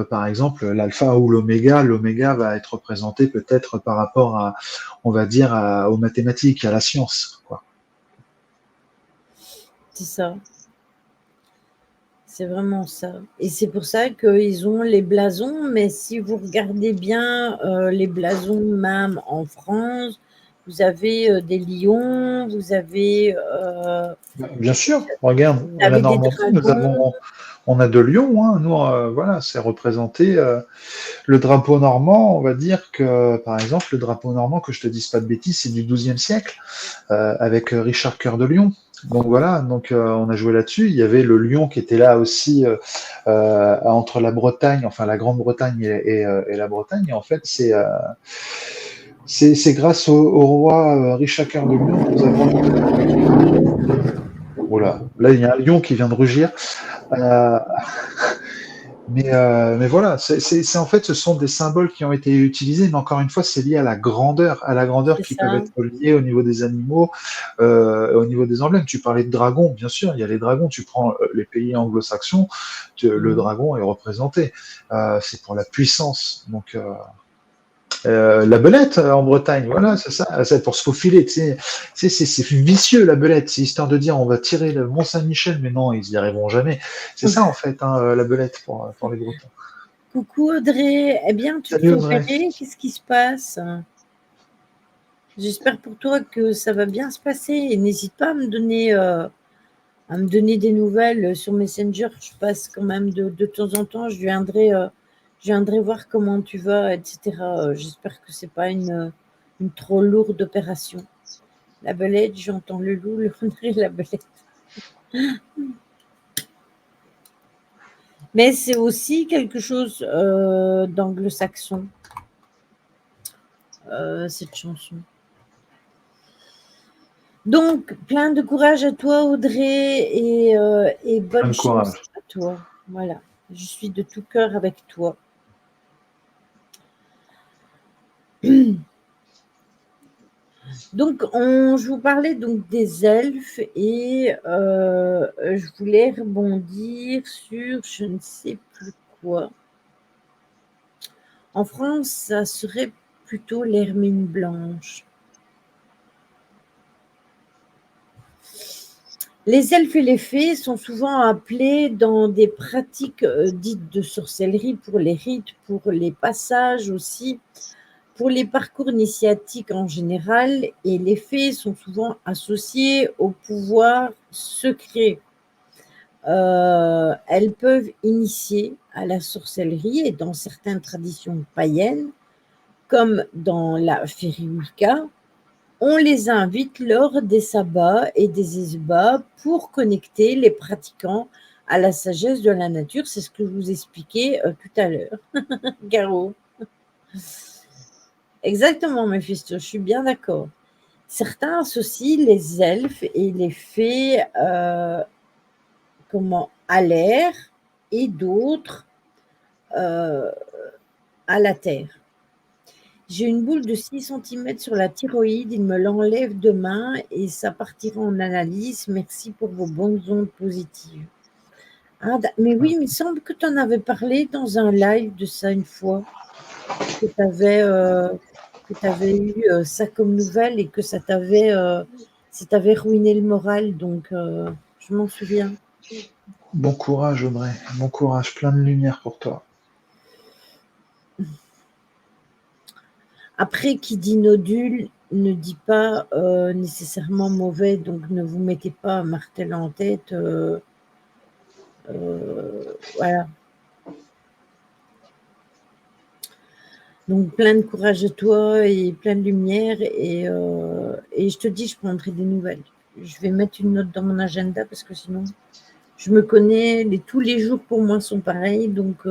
Par exemple, l'alpha ou l'oméga. L'oméga va être représenté peut-être par rapport à, on va dire, aux mathématiques, à la science, quoi. C'est ça. C'est vraiment ça. Et c'est pour ça qu'ils ont les blasons, mais si vous regardez bien les blasons, même en France, vous avez des lions, Bien sûr, regarde, vous la avez des Normandie, dragons. on a de Lyon, hein. Nous, voilà, c'est représenté. Le drapeau normand, on va dire que, par exemple, le drapeau normand, que je te dise pas de bêtises, c'est du XIIe siècle, avec Richard Cœur de Lion. Donc voilà, donc on a joué là-dessus. Il y avait le lion qui était là aussi entre la Bretagne, enfin la Grande-Bretagne et la Bretagne. Et en fait, c'est grâce au roi Richard Cœur de Lion que nous avons. Voilà, là il y a un lion qui vient de rugir. Euh, mais voilà, en fait, ce sont des symboles qui ont été utilisés, mais encore une fois, c'est lié à la grandeur C'est qui peuvent ça. être liées au niveau des animaux, au niveau des emblèmes. Tu parlais de dragons, bien sûr, il y a les dragons. Tu prends les pays anglo-saxons, le Mhm. dragon est représenté. C'est pour la puissance. Donc, la belette en Bretagne, voilà, c'est ça, c'est pour se faufiler. C'est vicieux la belette, c'est histoire de dire on va tirer le Mont Saint-Michel, mais non, ils y arriveront jamais. C'est ça en fait, hein, la belette pour les Bretons. Coucou Audrey, eh bien tu te Salut fais Audrey. opérer, qu'est-ce qui se passe? J'espère pour toi que ça va bien se passer et n'hésite pas à me donner des nouvelles sur Messenger. Je passe quand même de temps en temps, je viendrai voir comment tu vas, etc. J'espère que c'est pas une trop lourde opération. La belette, j'entends le loup, le renard et la belette. Mais c'est aussi quelque chose d'anglo-saxon, cette chanson. Donc, plein de courage à toi, Audrey, et bonne Plein de chance courage. à toi. Voilà, je suis de tout cœur avec toi. Donc, je vous parlais donc des elfes et je voulais rebondir sur je ne sais plus quoi. En France, ça serait plutôt l'hermine blanche. Les elfes et les fées sont souvent appelés dans des pratiques dites de sorcellerie pour les rites, pour les passages aussi, pour les parcours initiatiques en général, et les fées sont souvent associées au pouvoir secret. Elles peuvent initier à la sorcellerie et dans certaines traditions païennes, comme dans la Féerie Wicca, on les invite lors des sabbats et des esbats pour connecter les pratiquants à la sagesse de la nature. C'est ce que je vous expliquais tout à l'heure, Caro. Exactement, Méphisto, je suis bien d'accord. Certains associent les elfes et les fées à l'air et d'autres à la terre. J'ai une boule de 6 centimètres sur la thyroïde, il me l'enlève demain et ça partira en analyse. Merci pour vos bonnes ondes positives. Ah, mais oui, il me semble que tu en avais parlé dans un live de ça une fois, que tu avais eu ça comme nouvelle et que ça t'avait ruiné le moral, donc je m'en souviens. Bon courage, Audrey. Bon courage, plein de lumière pour toi. Après, qui dit nodule ne dit pas nécessairement mauvais, donc ne vous mettez pas un martel en tête. Voilà. Donc plein de courage à toi et plein de lumière et je te dis, je prendrai des nouvelles. Je vais mettre une note dans mon agenda parce que sinon, je me connais, tous les jours pour moi sont pareils, donc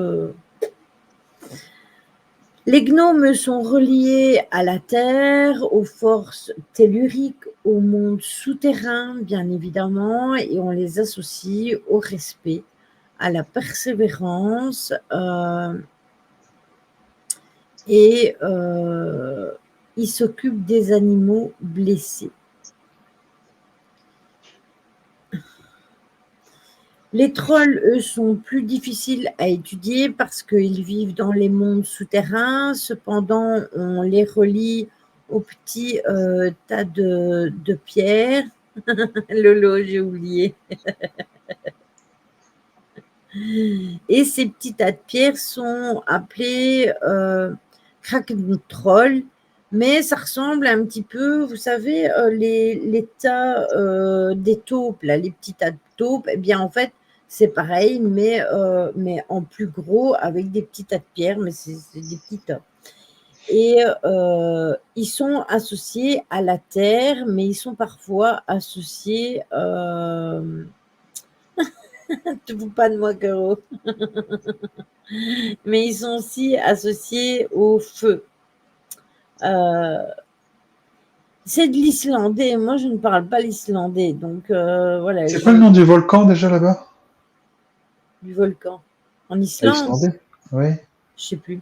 les gnomes sont reliés à la terre, aux forces telluriques, au monde souterrain, bien évidemment, et on les associe au respect, à la persévérance, et ils s'occupent des animaux blessés. Les trolls, eux, sont plus difficiles à étudier parce qu'ils vivent dans les mondes souterrains. Cependant, on les relie aux petits tas de pierres. Lolo, j'ai oublié. Et ces petits tas de pierres sont appelés Kraken-Troll, mais ça ressemble un petit peu, vous savez, les tas des taupes, là, les petits tas de taupes, eh bien, en fait, c'est pareil, mais en plus gros, avec des petits tas de pierres, mais c'est des petits tas. Et ils sont associés à la terre, mais ils sont parfois associés... te fous pas de moi, Caro. Mais ils sont aussi associés au feu. C'est de l'islandais. Moi, je ne parle pas l'islandais. Donc, voilà. C'est quoi le nom du volcan déjà là-bas? Du volcan. En Islande? Islandais? Oui. Je sais plus.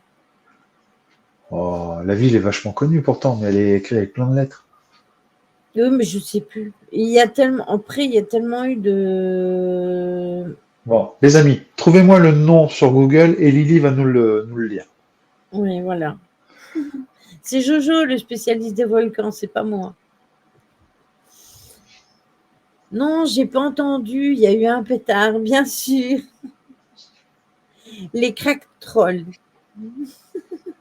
Oh, la ville est vachement connue pourtant, mais elle est écrite avec plein de lettres. Oui, mais je sais plus. Il y a tellement, après, il y a tellement eu de... Bon, les amis, trouvez-moi le nom sur Google et Lily va nous le lire. Oui, voilà. C'est Jojo, le spécialiste des volcans, c'est pas moi. Non, j'ai pas entendu. Il y a eu un pétard, bien sûr. Les crack trolls.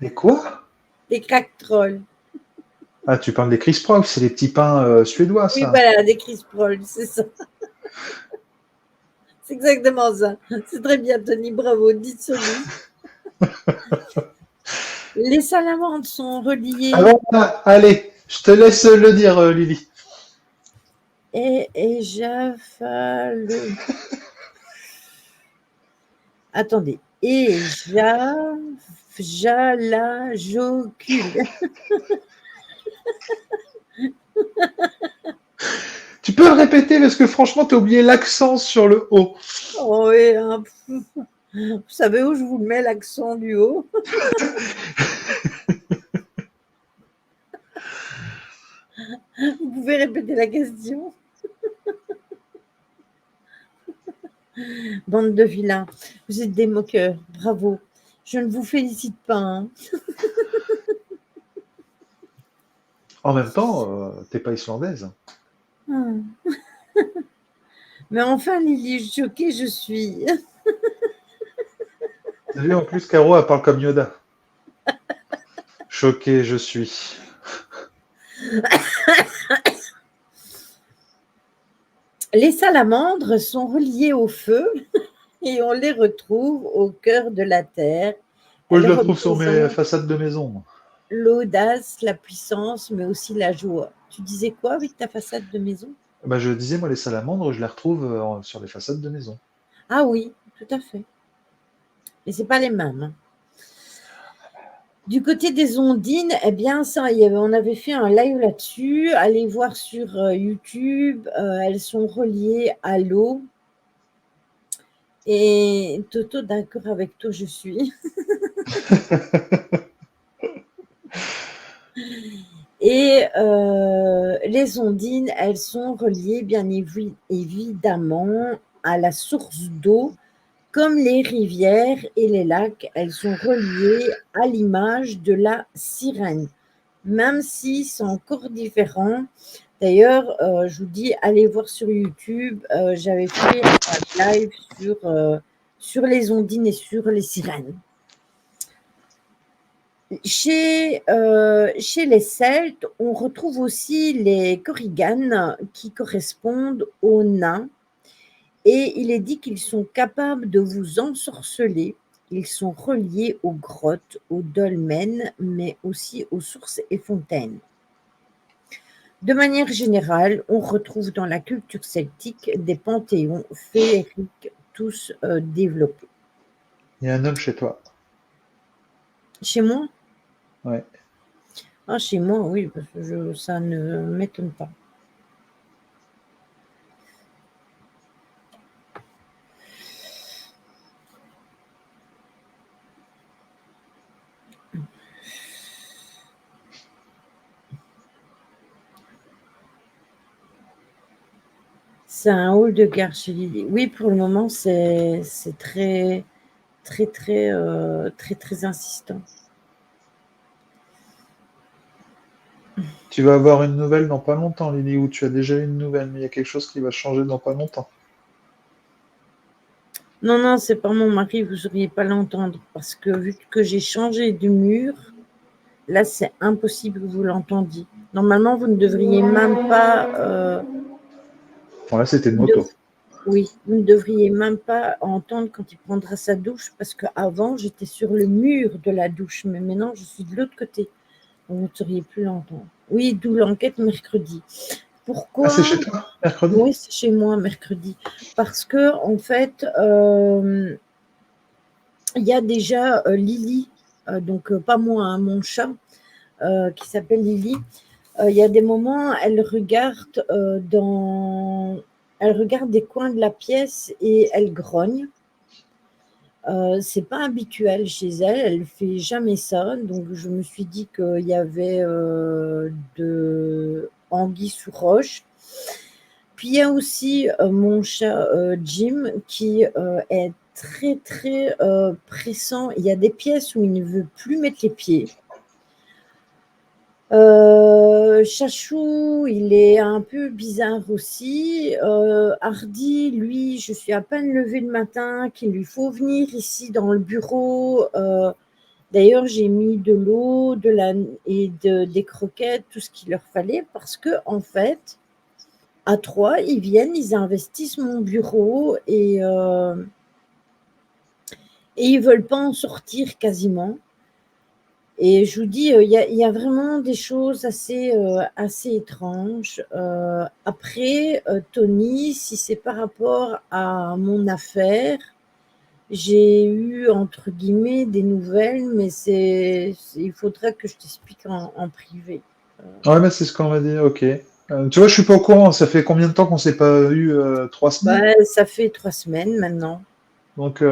Les quoi? Les crack trolls. Ah, tu parles des Chris Prox, c'est les petits pains suédois, Oui, ça. voilà, des Chris Proll, c'est ça. C'est exactement ça. C'est très bien, Tony, bravo, 10 sur 10. Les salamandres sont reliées. Ah bon, allez, je te laisse le dire, Lily. Et j'avale. Attendez. Et j'alajocule. Tu peux le répéter parce que franchement, tu as oublié l'accent sur le O. Oh, oui, hein. Vous savez où je vous mets l'accent du haut? Vous pouvez répéter la question? Bande de vilains. Vous êtes des moqueurs. Bravo. Je ne vous félicite pas. Hein. En même temps, t'es pas islandaise. Mais enfin, Lily, choquée je suis. T'as vu, en plus, Caro, elle parle comme Yoda. Choqué, je suis. Les salamandres sont reliées au feu et on les retrouve au cœur de la terre. Moi, je Elles la trouve sur mes représentent façades de maison. l'audace, la puissance, mais aussi la joie. Tu disais quoi avec ta façade de maison? Bah, je disais, moi, les salamandres, je les retrouve sur les façades de maison. Ah oui, tout à fait. Mais c'est pas les mêmes. Hein. Du côté des ondines, eh bien, ça, on avait fait un live là-dessus. Allez voir sur YouTube. Elles sont reliées à l'eau. Et Toto, d'accord avec toi, je suis. Et les ondines, elles sont reliées bien évidemment à la source d'eau. Comme les rivières et les lacs, elles sont reliées à l'image de la sirène, même si c'est encore différent. D'ailleurs, je vous dis, allez voir sur YouTube, j'avais fait un live sur les ondines et sur les sirènes. Chez les Celtes, on retrouve aussi les korriganes qui correspondent aux nains. Et il est dit qu'ils sont capables de vous ensorceler. Ils sont reliés aux grottes, aux dolmens, mais aussi aux sources et fontaines. De manière générale, on retrouve dans la culture celtique des panthéons féeriques tous développés. Il y a un homme chez toi. Chez moi? Ouais. Ah, chez moi, oui, parce que ça ne m'étonne pas. C'est un hall de gare chez Lily. Oui, pour le moment, c'est très, très, très, très, très insistant. Tu vas avoir une nouvelle dans pas longtemps, Lily, ou tu as déjà eu une nouvelle, mais il y a quelque chose qui va changer dans pas longtemps. Non, non, c'est pas mon mari, vous n'auriez pas l'entendre, parce que vu que j'ai changé de mur, là, c'est impossible que vous l'entendiez. Normalement, vous ne devriez même pas... Bon, là, c'était une vous moto. oui, vous ne devriez même pas entendre quand il prendra sa douche, parce qu'avant, j'étais sur le mur de la douche, mais maintenant, je suis de l'autre côté. Donc, vous ne sauriez plus l'entendre. Oui, d'où l'enquête mercredi. Ah, Pourquoi? c'est chez toi, mercredi? Oui, c'est chez moi, mercredi. Parce que, en fait, il y a déjà Lily, donc pas moi, hein, mon chat, qui s'appelle Lily. Il y a des moments, elle regarde des coins de la pièce et elle grogne. C'est pas habituel chez elle, elle fait jamais ça. Donc je me suis dit qu'il y avait de anguille sous roche. Puis il y a aussi mon chat Jim qui est très très pressant. Il y a des pièces où il ne veut plus mettre les pieds. Chachou, il est un peu bizarre aussi. Hardy, lui, je suis à peine levée le matin, qu'il lui faut venir ici dans le bureau. D'ailleurs, j'ai mis de l'eau, des croquettes, tout ce qu'il leur fallait, parce que en fait, à 3, ils viennent, ils investissent mon bureau et ils veulent pas en sortir quasiment. Et je vous dis, il y a vraiment des choses assez étranges. Après, Tony, si c'est par rapport à mon affaire, j'ai eu, entre guillemets, des nouvelles, mais il faudrait que je t'explique en privé. Ouais, mais c'est ce qu'on m'a dit, ok. Tu vois, je suis pas au courant. Ça fait combien de temps qu'on s'est pas eu 3 semaines? Ça fait 3 semaines maintenant. Donc,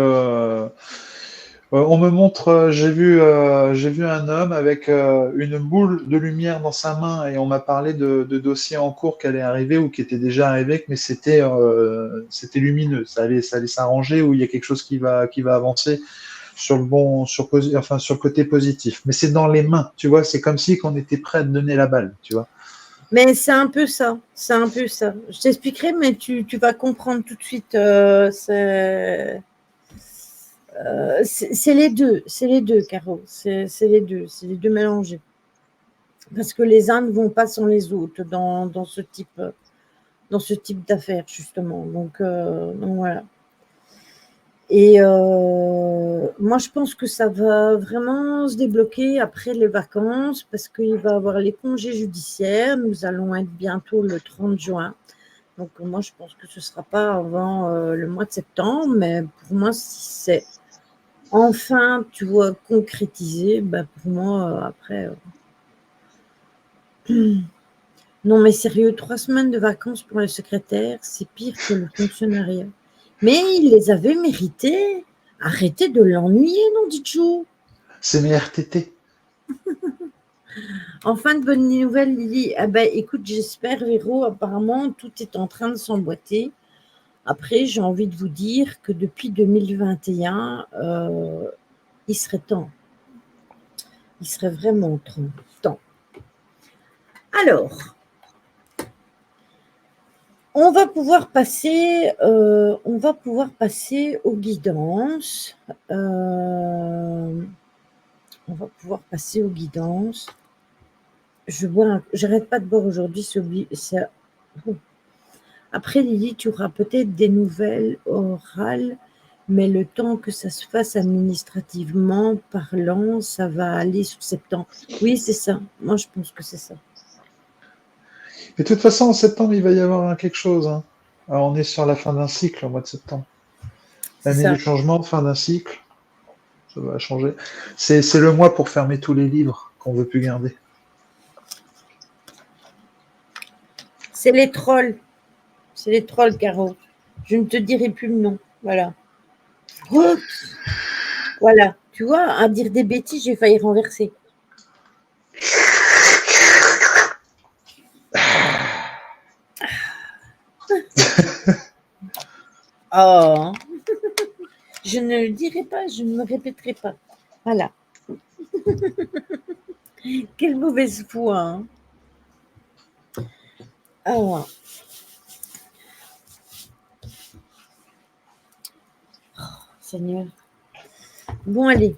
On me montre, j'ai vu un homme avec une boule de lumière dans sa main et on m'a parlé de dossiers en cours qui allaient arriver ou qui étaient déjà arrivés, mais c'était lumineux, ça allait s'arranger ou il y a quelque chose qui va avancer sur le bon, enfin sur le côté positif. Mais c'est dans les mains, tu vois, c'est comme si qu'on était prêt à te donner la balle, tu vois. Mais c'est un peu ça, c'est un peu ça. Je t'expliquerai, mais tu vas comprendre tout de suite. C'est les deux, Caro. C'est les deux mélangés. Parce que les uns ne vont pas sans les autres dans ce type d'affaires, justement. Donc voilà. Et moi, je pense que ça va vraiment se débloquer après les vacances parce qu'il va y avoir les congés judiciaires. Nous allons être bientôt le 30 juin. Donc, moi, je pense que ce ne sera pas avant le mois de septembre. Mais pour moi, si c'est enfin, tu vois, concrétisé, ben pour moi, après... Non, mais sérieux, 3 semaines de vacances pour le secrétaire, c'est pire que le fonctionnariat. Mais il les avait méritées. Arrêtez de l'ennuyer, non, Dijo. C'est mes RTT. Enfin, de bonnes nouvelles, Lily. Ah ben, écoute, j'espère, Véro, apparemment, tout est en train de s'emboîter. Après, j'ai envie de vous dire que depuis 2021, il serait temps. Il serait vraiment temps. Alors, on va pouvoir passer aux guidances. J'arrête pas de boire aujourd'hui. Après, Lily, tu auras peut-être des nouvelles orales, mais le temps que ça se fasse administrativement parlant, ça va aller sur septembre. Oui, c'est ça. Moi, je pense que c'est ça. Mais de toute façon, en septembre, il va y avoir quelque chose. Hein. Alors, on est sur la fin d'un cycle au mois de septembre. C'est L'année ça. du changement, fin d'un cycle. Ça va changer. C'est le mois pour fermer tous les livres qu'on ne veut plus garder. C'est les trolls. C'est les trolls, Caro. Je ne te dirai plus le nom. Voilà. Oups. Voilà. Tu vois, à dire des bêtises, j'ai failli renverser. Oh. Je ne le dirai pas, je ne me répéterai pas. Voilà. Quelle mauvaise foi. Hein. Ah. Oh, Seigneur. Bon, allez.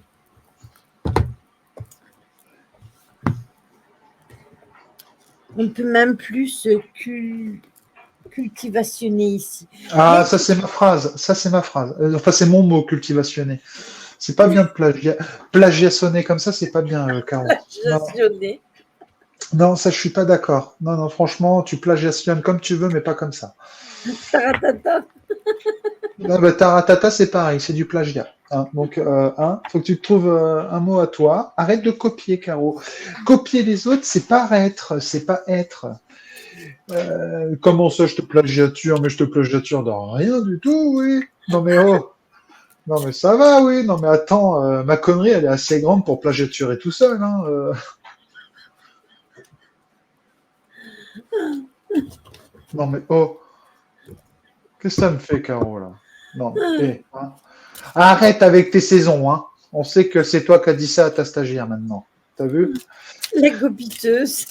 On ne peut même plus se cultivationner ici. Ah, Mais... ça c'est ma phrase. Ça c'est ma phrase. Enfin, c'est mon mot, cultivationner. C'est pas bien de plagiationner comme ça, c'est pas bien, Caro. Plagiationner. Non, ça je suis pas d'accord. Non, non, franchement, tu plagiationnes comme tu veux, mais pas comme ça. Taratata. Non, bah, taratata, c'est pareil, c'est du plagiat. Hein. Donc, faut que tu trouves un mot à toi. Arrête de copier, Caro. Copier les autres, c'est paraître, c'est pas être. Comment ça, je te plagiature, mais je te plagiature de rien du tout, oui. Non, mais oh. Non, mais ça va, oui. Non, mais attends, ma connerie, elle est assez grande pour plagiaturer tout seul. Hein, Non, mais oh. Qu'est-ce que ça me fait, Caro, là? Non, hein. Arrête avec tes saisons, hein. On sait que c'est toi qui as dit ça à ta stagiaire maintenant. T'as vu? La copiteuse.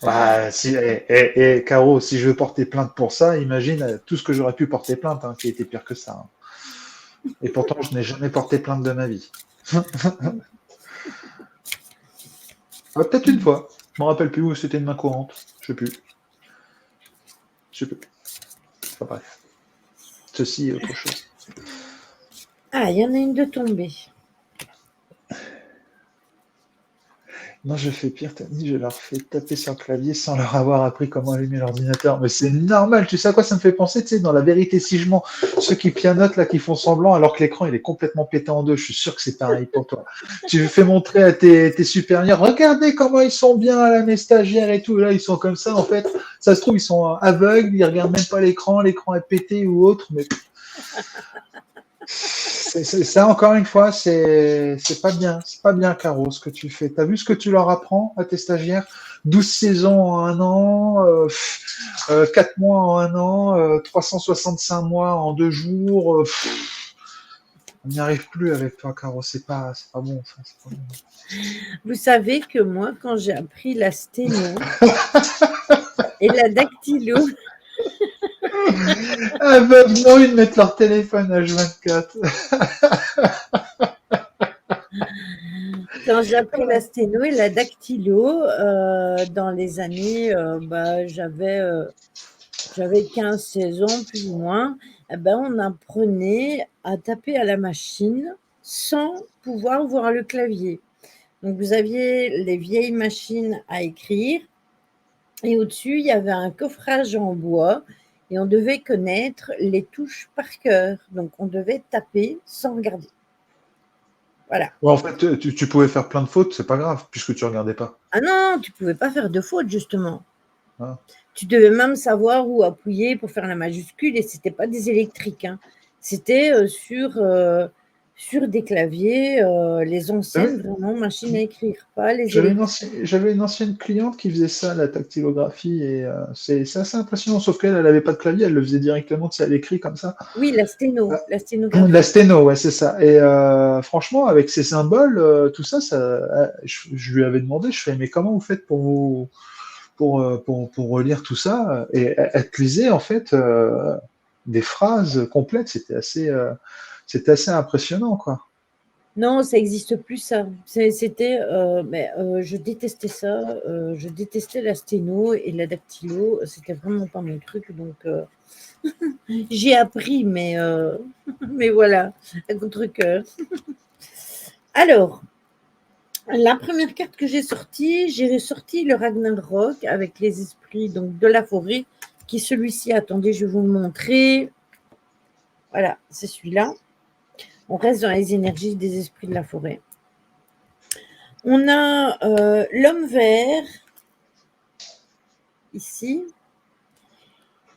Bah, Caro, si je veux porter plainte pour ça, imagine tout ce que j'aurais pu porter plainte, hein, qui était pire que ça. Hein. Et pourtant, je n'ai jamais porté plainte de ma vie. Peut-être une fois. Je me rappelle plus où c'était une main courante. Je sais plus. Enfin, bref. Ceci est autre chose. Ah, il y en a une de tombée. Non, je fais pire, t'as dit, je leur fais taper sur le clavier sans leur avoir appris comment allumer l'ordinateur. Mais c'est normal, tu sais à quoi ça me fait penser, tu sais, dans La Vérité si je mens, ceux qui pianotent là, qui font semblant alors que l'écran il est complètement pété en deux. Je suis sûr que c'est pareil pour toi. Tu fais montrer à tes supérieurs, regardez comment ils sont bien là, mes stagiaires et tout. Là, ils sont comme ça, en fait. Ça se trouve, ils sont aveugles, ils regardent même pas l'écran est pété ou autre, mais ça, encore une fois, c'est pas bien. C'est pas bien, Caro, ce que tu fais. T'as vu ce que tu leur apprends à tes stagiaires? 12 saisons en un an, 4 mois en un an, 365 mois en 2 jours. On n'y arrive plus avec toi, Caro. C'est pas bon, ça. C'est pas bon. Vous savez que moi, quand j'ai appris la sténo et la dactylo, Ah, bah, non, ils mettent leur téléphone H24. quand j'ai appris la sténo et la dactylo, dans les années, j'avais 15-16 ans, plus ou moins, eh ben, on apprenait à taper à la machine sans pouvoir voir le clavier. Donc, vous aviez les vieilles machines à écrire et au-dessus, il y avait un coffrage en bois et on devait connaître les touches par cœur. Donc, on devait taper sans regarder. Voilà. Ouais, en fait, tu pouvais faire plein de fautes, c'est pas grave, puisque tu regardais pas. Ah non, tu pouvais pas faire de faute, justement. Hein. Tu devais même savoir où appuyer pour faire la majuscule et c'était pas des électriques. Hein. C'était sur des claviers, les anciennes, vraiment machines à écrire, pas les électriques. J'avais une ancienne cliente qui faisait ça, la dactylographie, et c'est assez impressionnant, sauf qu'elle n'avait pas de clavier, elle le faisait directement, tu sais, à l'écrit comme ça. Oui, la sténo, la La sténographie. sténo, ouais, c'est ça. Et franchement, avec ces symboles, tout ça, je lui avais demandé, je fais, mais comment vous faites pour relire tout ça? Et elle te lisait, en fait, des phrases complètes, c'était assez impressionnant, quoi. Non, ça n'existe plus ça. C'était, je détestais ça. Je détestais la sténo et la dactylo. C'était vraiment pas mon truc. Donc, j'ai appris, mais voilà, à contre-cœur. Alors, la première carte que j'ai ressorti le Ragnarok avec les esprits donc, de la forêt, qui est celui-ci. Attendez, je vais vous le montrer. Voilà, c'est celui-là. On reste dans les énergies des esprits de la forêt. On a l'homme vert, ici,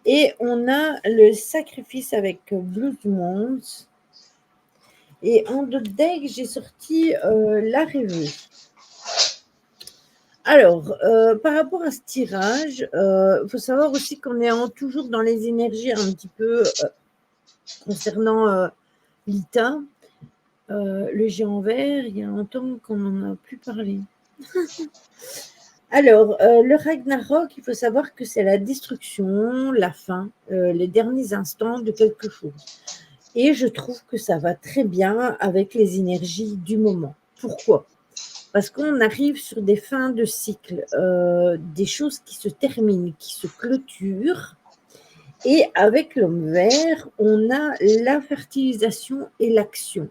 et on a le sacrifice avec Blue Mons. Et en deck, j'ai sorti la rêveuse. Alors, par rapport à ce tirage, il faut savoir aussi qu'on est toujours dans les énergies un petit peu concernant l'ITA. Le géant vert, il y a longtemps qu'on n'en a plus parlé. Alors, le Ragnarok, il faut savoir que c'est la destruction, la fin, les derniers instants de quelque chose. Et je trouve que ça va très bien avec les énergies du moment. Pourquoi ? Parce qu'on arrive sur des fins de cycle, des choses qui se terminent, qui se clôturent. Et avec l'homme vert, on a la fertilisation et l'action.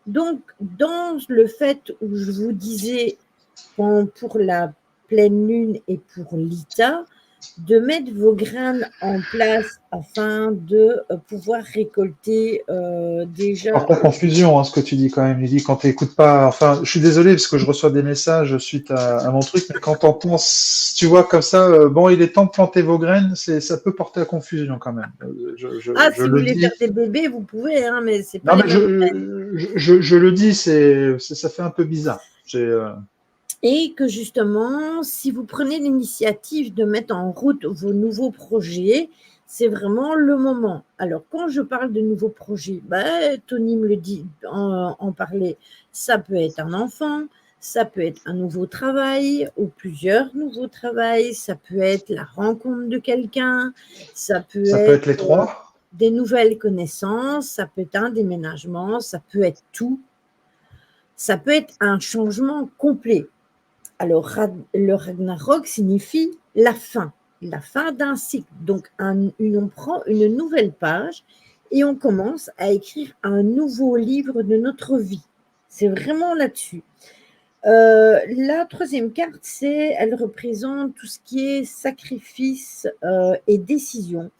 Donc, dans le fait où je vous disais pour la pleine lune et pour l'ITA, de mettre vos graines en place afin de pouvoir récolter déjà. Alors, pas confusion, hein, ce que tu dis quand même. Il dit quand tu n'écoutes pas. Enfin, je suis désolé parce que je reçois des messages suite à mon truc, mais quand on pense, tu vois, comme ça, bon, il est temps de planter vos graines, ça peut porter à confusion quand même. Je Si vous le voulez faire dis. des bébés, vous pouvez, hein, mais c'est pas Non, les mais mêmes graines. je le dis, ça fait un peu bizarre. Et que justement, si vous prenez l'initiative de mettre en route vos nouveaux projets, c'est vraiment le moment. Alors, quand je parle de nouveaux projets, Tony me le dit, en parler, ça peut être un enfant, ça peut être un nouveau travail ou plusieurs nouveaux travails, ça peut être la rencontre de quelqu'un, ça peut Ça peut être être les trois. des nouvelles connaissances, ça peut être un déménagement, ça peut être tout. Ça peut être un changement complet. Alors, le Ragnarok signifie la fin d'un cycle. Donc, on prend une nouvelle page et on commence à écrire un nouveau livre de notre vie. C'est vraiment là-dessus. La troisième carte, elle représente tout ce qui est sacrifice et décision.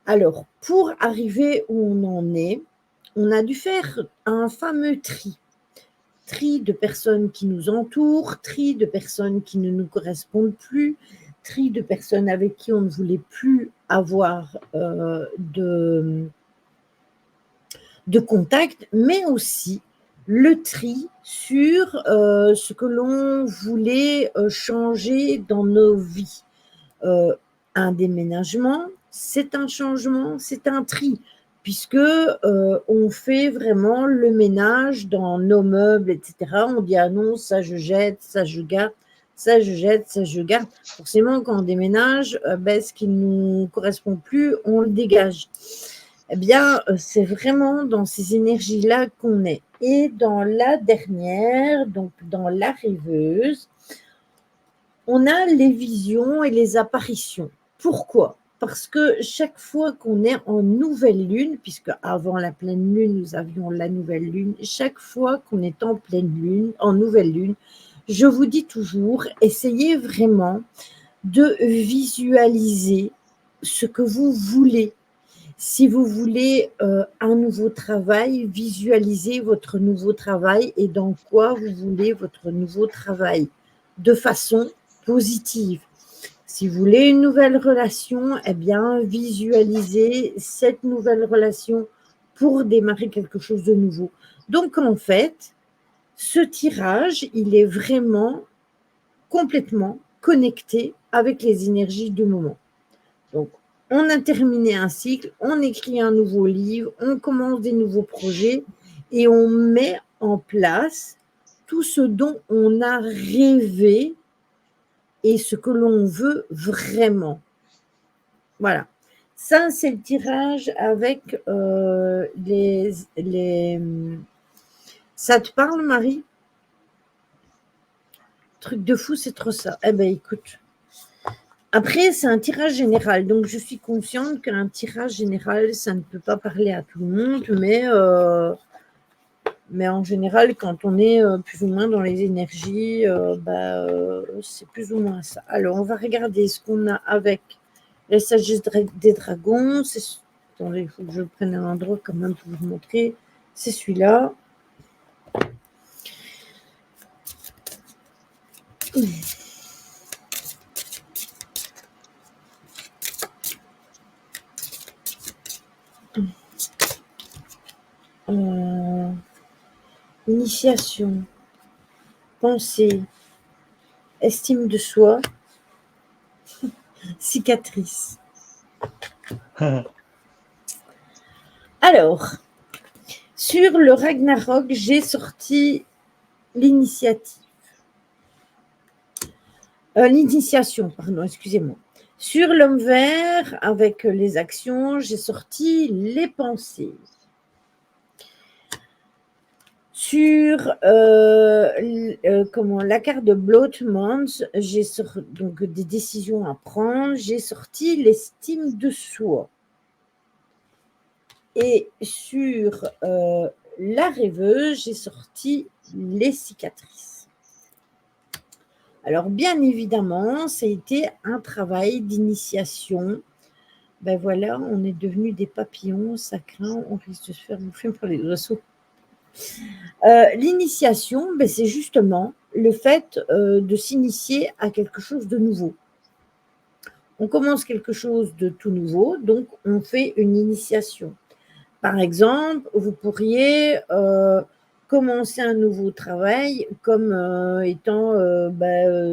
Alors, pour arriver où on en est, on a dû faire un fameux tri de personnes qui nous entourent, tri de personnes qui ne nous correspondent plus, tri de personnes avec qui on ne voulait plus avoir de contact, mais aussi le tri sur ce que l'on voulait changer dans nos vies. Un déménagement, c'est un changement, c'est un tri, puisque on fait vraiment le ménage dans nos meubles, etc. On dit ah non, ça je jette, ça je garde, ça je jette, ça je garde. Forcément, quand on déménage, ce qui ne nous correspond plus, on le dégage. Eh bien, c'est vraiment dans ces énergies-là qu'on est. Et dans la dernière, donc dans la rêveuse, on a les visions et les apparitions. Pourquoi? Parce que chaque fois qu'on est en nouvelle lune, puisque avant la pleine lune, nous avions la nouvelle lune, chaque fois qu'on est en pleine lune, en nouvelle lune, je vous dis toujours, essayez vraiment de visualiser ce que vous voulez. Si vous voulez un nouveau travail, visualisez votre nouveau travail et dans quoi vous voulez votre nouveau travail, de façon positive. Si vous voulez une nouvelle relation, eh bien, visualisez cette nouvelle relation pour démarrer quelque chose de nouveau. Donc, en fait, ce tirage, il est vraiment complètement connecté avec les énergies du moment. Donc, on a terminé un cycle, on écrit un nouveau livre, on commence des nouveaux projets et on met en place tout ce dont on a rêvé et ce que l'on veut vraiment. Voilà. Ça, c'est le tirage avec les... Ça te parle, Marie? Truc de fou, c'est trop ça. Eh bien, écoute. Après, c'est un tirage général. Donc, je suis consciente qu'un tirage général, ça ne peut pas parler à tout le monde, mais en général, quand on est plus ou moins dans les énergies, c'est plus ou moins ça. Alors, on va regarder ce qu'on a avec les sagesses des dragons. Attendez, il faut que je prenne un endroit quand même pour vous montrer. C'est celui-là. Initiation, pensée, estime de soi, cicatrice. Alors, sur le Ragnarok, j'ai sorti l'initiation, excusez-moi. Sur l'homme vert, avec les actions, j'ai sorti les pensées. Sur la carte de Bloodmont, j'ai donc des décisions à prendre, j'ai sorti l'estime de soi. Et sur la rêveuse, j'ai sorti les cicatrices. Alors, bien évidemment, ça a été un travail d'initiation. Ben voilà, on est devenus des papillons, ça craint, on risque de se faire bouffer par les oiseaux. L'initiation, c'est justement le fait de s'initier à quelque chose de nouveau. On commence quelque chose de tout nouveau, donc on fait une initiation. Par exemple, vous pourriez commencer un nouveau travail comme étant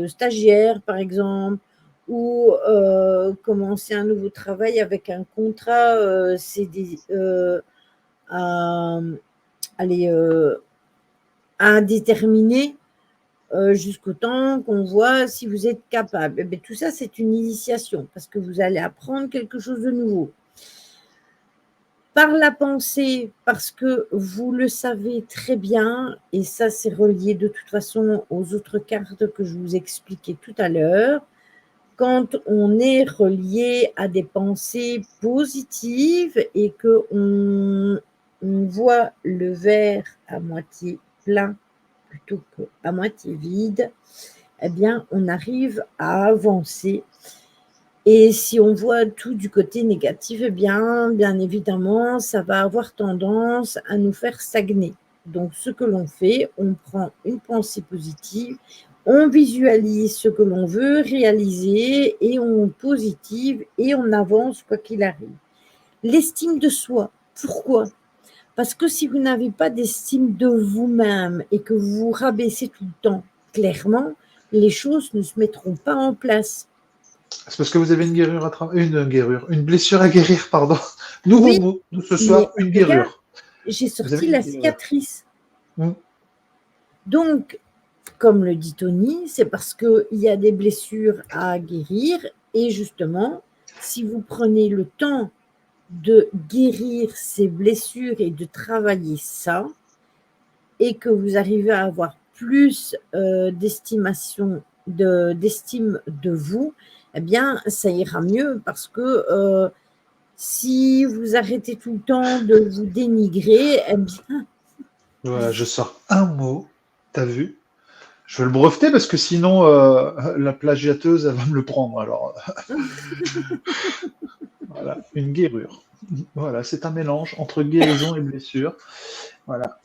stagiaire, par exemple, ou commencer un nouveau travail avec un contrat indéterminé jusqu'au temps qu'on voit si vous êtes capable. Tout ça, c'est une initiation parce que vous allez apprendre quelque chose de nouveau. Par la pensée, parce que vous le savez très bien, et ça c'est relié de toute façon aux autres cartes que je vous expliquais tout à l'heure, quand on est relié à des pensées positives et qu'on voit le verre à moitié plein plutôt qu'à moitié vide, eh bien on arrive à avancer. Et si on voit tout du côté négatif, bien évidemment, ça va avoir tendance à nous faire stagner. Donc, ce que l'on fait, on prend une pensée positive, On visualise ce que l'on veut réaliser et on positive et on avance quoi qu'il arrive. L'estime de soi, pourquoi? Parce que si vous n'avez pas d'estime de vous-même et que vous vous rabaissez tout le temps, clairement, les choses ne se mettront pas en place. C'est parce que vous avez une blessure à guérir, pardon. Nouveau Oui, mot, nous ce mais soir, une regarde, guérure. j'ai Vous avez sorti une la guérure. cicatrice. Hmm. Donc, comme le dit Tony, c'est parce qu'il y a des blessures à guérir et justement, si vous prenez le temps de guérir ces blessures et de travailler ça, et que vous arrivez à avoir plus d'estime de vous, eh bien, ça ira mieux parce que si vous arrêtez tout le temps de vous dénigrer, eh bien, Voilà, je sors un mot, t'as vu? Je vais le breveter parce que sinon, la plagiateuse, elle va me le prendre. Alors, voilà, une guérure. Voilà, c'est un mélange entre guérison et blessure. Voilà.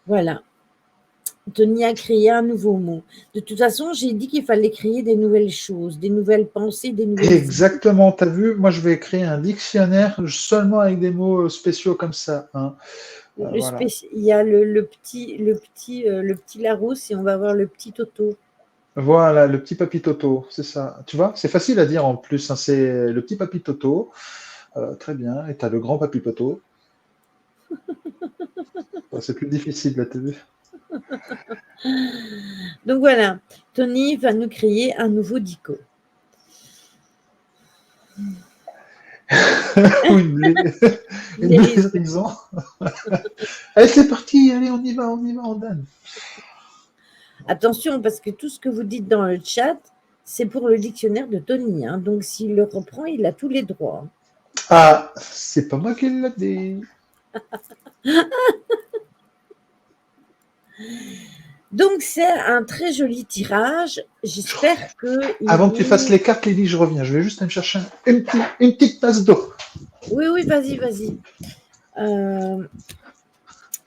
voilà. Tony a créé un nouveau mot. De toute façon, j'ai dit qu'il fallait créer des nouvelles choses, des nouvelles pensées, des nouvelles idées. Exactement, t'as vu? Moi, je vais créer un dictionnaire seulement avec des mots spéciaux comme ça, hein. Voilà. Il y a le petit Larousse et on va voir le petit Toto. Voilà, le petit papy Toto, c'est ça. Tu vois, c'est facile à dire en plus, hein, c'est le petit papy Toto. Très bien. Et t'as le grand papy Toto. Ouais, c'est plus difficile, là, t'as vu? Donc voilà, Tony va nous créer un nouveau dico. Ou une blairisson. Allez, c'est parti, allez, on donne. Attention, parce que tout ce que vous dites dans le chat, c'est pour le dictionnaire de Tony. Hein. Donc s'il le reprend, il a tous les droits. Ah, c'est pas moi qui l'a dit. Donc c'est un très joli tirage. J'espère qu'il Avant que tu fasses vous... les cartes, Lily, je reviens. Je vais juste aller me chercher une petite tasse d'eau. Oui, oui, vas-y, vas-y.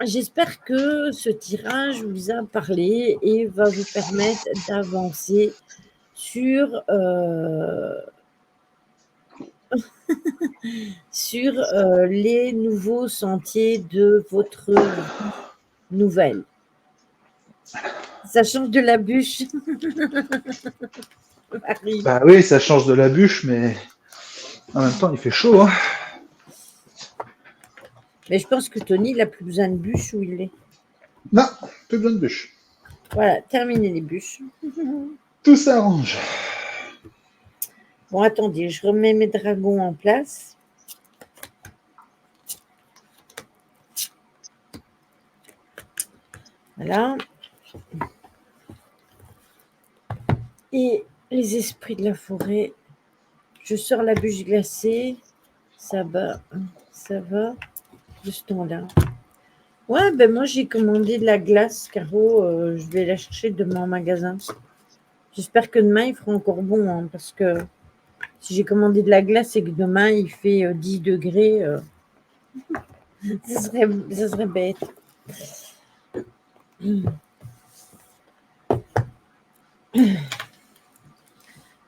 J'espère que ce tirage vous a parlé et va vous permettre d'avancer sur, sur les nouveaux sentiers de votre vie nouvelle. Ça change de la bûche. Marie. Bah oui, ça change de la bûche, mais en même temps, il fait chaud, hein. Mais je pense que Tony, il n'a plus besoin de bûche où il est. Non, plus besoin de bûche. Voilà, terminez les bûches. Tout s'arrange. Bon, attendez, je remets mes dragons en place. Voilà. Et les esprits de la forêt. Je sors la bûche glacée. Ça va de ce temps-là. Ouais, ben moi j'ai commandé de la glace, Caro. Je vais la chercher demain en magasin. J'espère que demain il fera encore bon, hein, parce que si j'ai commandé de la glace et que demain il fait 10 degrés, ça serait bête.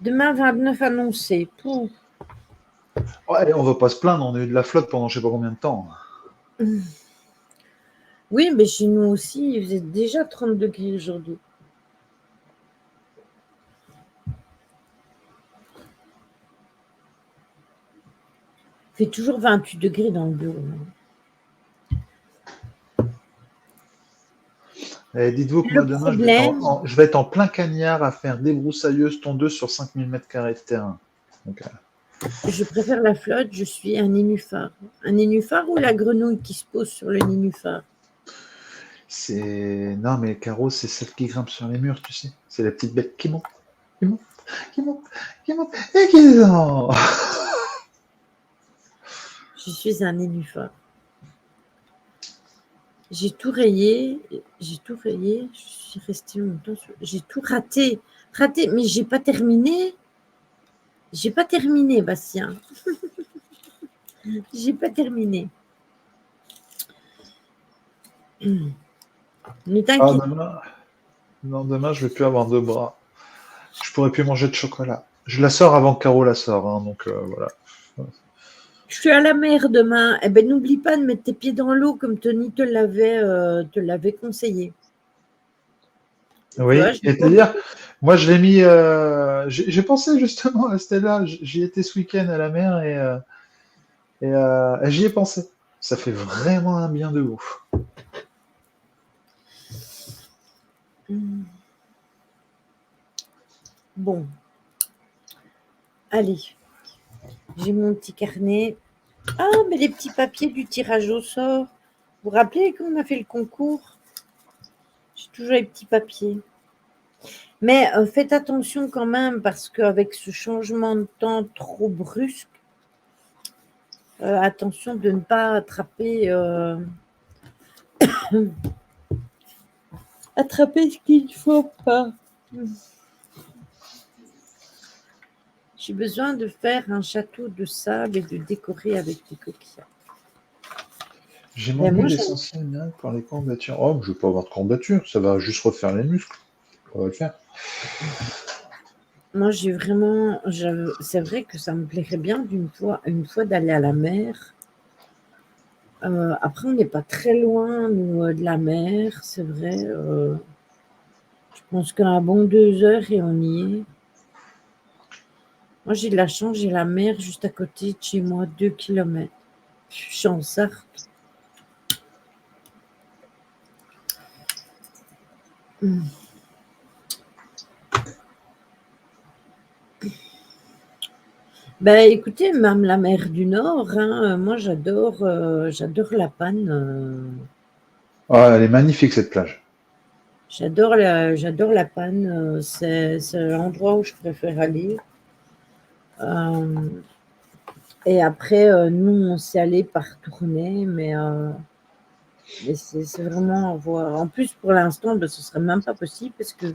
Demain 29 annoncé. Pouf. Ouais, on va pas se plaindre, on a eu de la flotte pendant je sais pas combien de temps. Oui, mais chez nous aussi, il faisait déjà 30 degrés aujourd'hui. Il fait toujours 28 degrés dans le bureau. Et dites-vous que moi Le demain, problème, je vais être en plein cagnard à faire débroussailleuse tondeuse sur 5000 m² de terrain. Donc, je préfère la flotte, je suis un nénuphar. Un nénuphar ou la grenouille qui se pose sur le nénuphar? non, mais Caro, c'est celle qui grimpe sur les murs, tu sais. C'est la petite bête qui monte, qui monte, qui monte, qui monte, et qui descend. Je suis un nénuphar. J'ai tout rayé, je suis restée longtemps j'ai tout raté, mais j'ai pas terminé. J'ai pas terminé, Bastien. J'ai pas terminé. Ne Ah, t'inquiète. demain. Non, demain, je vais plus avoir 2 bras. Je pourrais plus manger de chocolat. Je la sors avant que Caro la sort, hein, donc voilà. Je suis à la mer demain. Eh ben, n'oublie pas de mettre tes pieds dans l'eau comme Tony te l'avait conseillé. Tu vois, Oui, j'ai et pas te dire, oublié. moi je l'ai mis, j'ai pensé justement à Stella, j'y étais ce week-end à la mer et j'y ai pensé. Ça fait vraiment un bien de ouf. Bon, allez, j'ai mon petit carnet. Ah, mais les petits papiers du tirage au sort. Vous vous rappelez quand on a fait le concours? J'ai toujours les petits papiers. Mais faites attention quand même parce qu'avec ce changement de temps trop brusque, attention de ne pas attraper ce qu'il ne faut pas. J'ai besoin de faire un château de sable et de décorer avec des coquillages. J'ai mon Mais moi, huile essentielle là, pour les courbatures. Oh, je vais pas avoir de courbatures, ça va juste refaire les muscles. On va le faire. j'ai vraiment, c'est vrai que ça me plairait bien une fois d'aller à la mer. Après, on n'est pas très loin, nous, de la mer, c'est vrai. Je pense qu'un bon 2 heures et on y est. Moi, j'ai de la chance, j'ai la mer juste à côté de chez moi, 2 kilomètres. Je suis en Sarthe. Hum. Ben, écoutez, même la mer du Nord, hein, moi, j'adore La Panne. Ah, elle est magnifique cette plage. J'adore La Panne. C'est l'endroit où je préfère aller. Euh, et après, nous, on s'est allé par tournée, mais c'est vraiment à voir. En plus, pour l'instant, ben, ce serait même pas possible parce que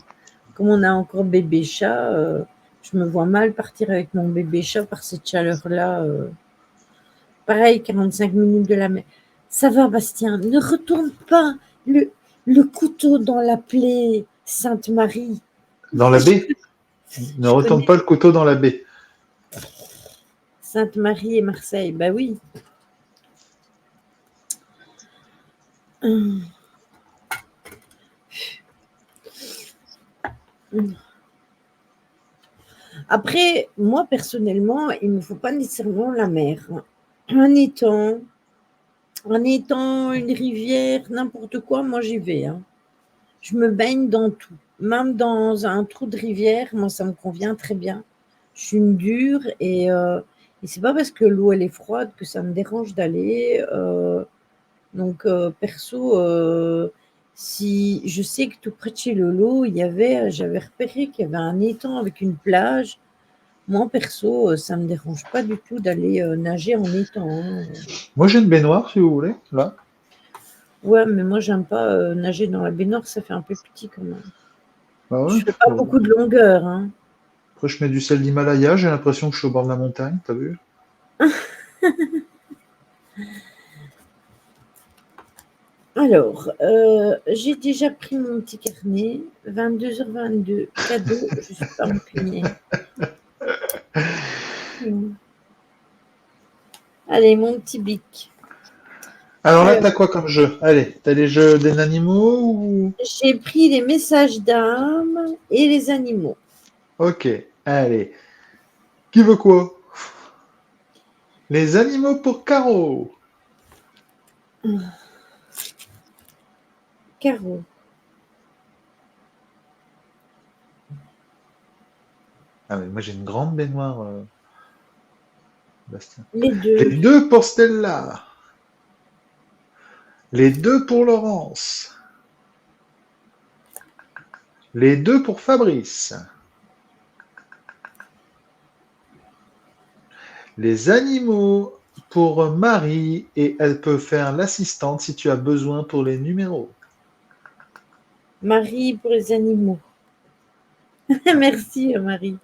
comme on a encore bébé chat, je me vois mal partir avec mon bébé chat par cette chaleur-là. Pareil, 45 minutes de la mer. Ça va, Bastien, ne retourne pas le, le couteau dans la plaie, Sainte-Marie. Dans la Je, baie? Ne je retourne connais pas le couteau dans la baie. Sainte-Marie et Marseille. Ben oui. Hum, hum. Après, moi, personnellement, il ne me faut pas nécessairement la mer. Un étang, une rivière, n'importe quoi, moi j'y vais, hein. Je me baigne dans tout. Même dans un trou de rivière, moi ça me convient très bien. Je suis une dure et c'est pas parce que l'eau elle est froide que ça me dérange d'aller. Donc perso, si je sais que tout près de chez Lolo, j'avais repéré qu'il y avait un étang avec une plage. Moi perso, ça me dérange pas du tout d'aller nager en étang, hein. Moi j'ai une baignoire si vous voulez, là. Ouais, mais moi j'aime pas nager dans la baignoire, ça fait un peu petit quand même. Ah Je ouais. fais pas Bon. beaucoup de longueur, hein. Après je mets du sel d'Himalaya, j'ai l'impression que je suis au bord de la montagne, t'as vu? Alors, j'ai déjà pris mon petit carnet, 22h22, cadeau, je suis pas rancunier. Mmh. Allez, mon petit bic. Alors là, Alors, t'as quoi comme jeu? Allez, t'as les jeux des animaux ou... j'ai pris les messages d'âme et les animaux. Ok, allez. Qui veut quoi? Les animaux pour Caro. Caro, Ah mais moi j'ai une grande baignoire, Bastien. les Les deux. deux pour Stella. Les deux pour Laurence. Les deux pour Fabrice. Les animaux pour Marie et elle peut faire l'assistante si tu as besoin pour les numéros. Marie pour les animaux. Merci, Marie.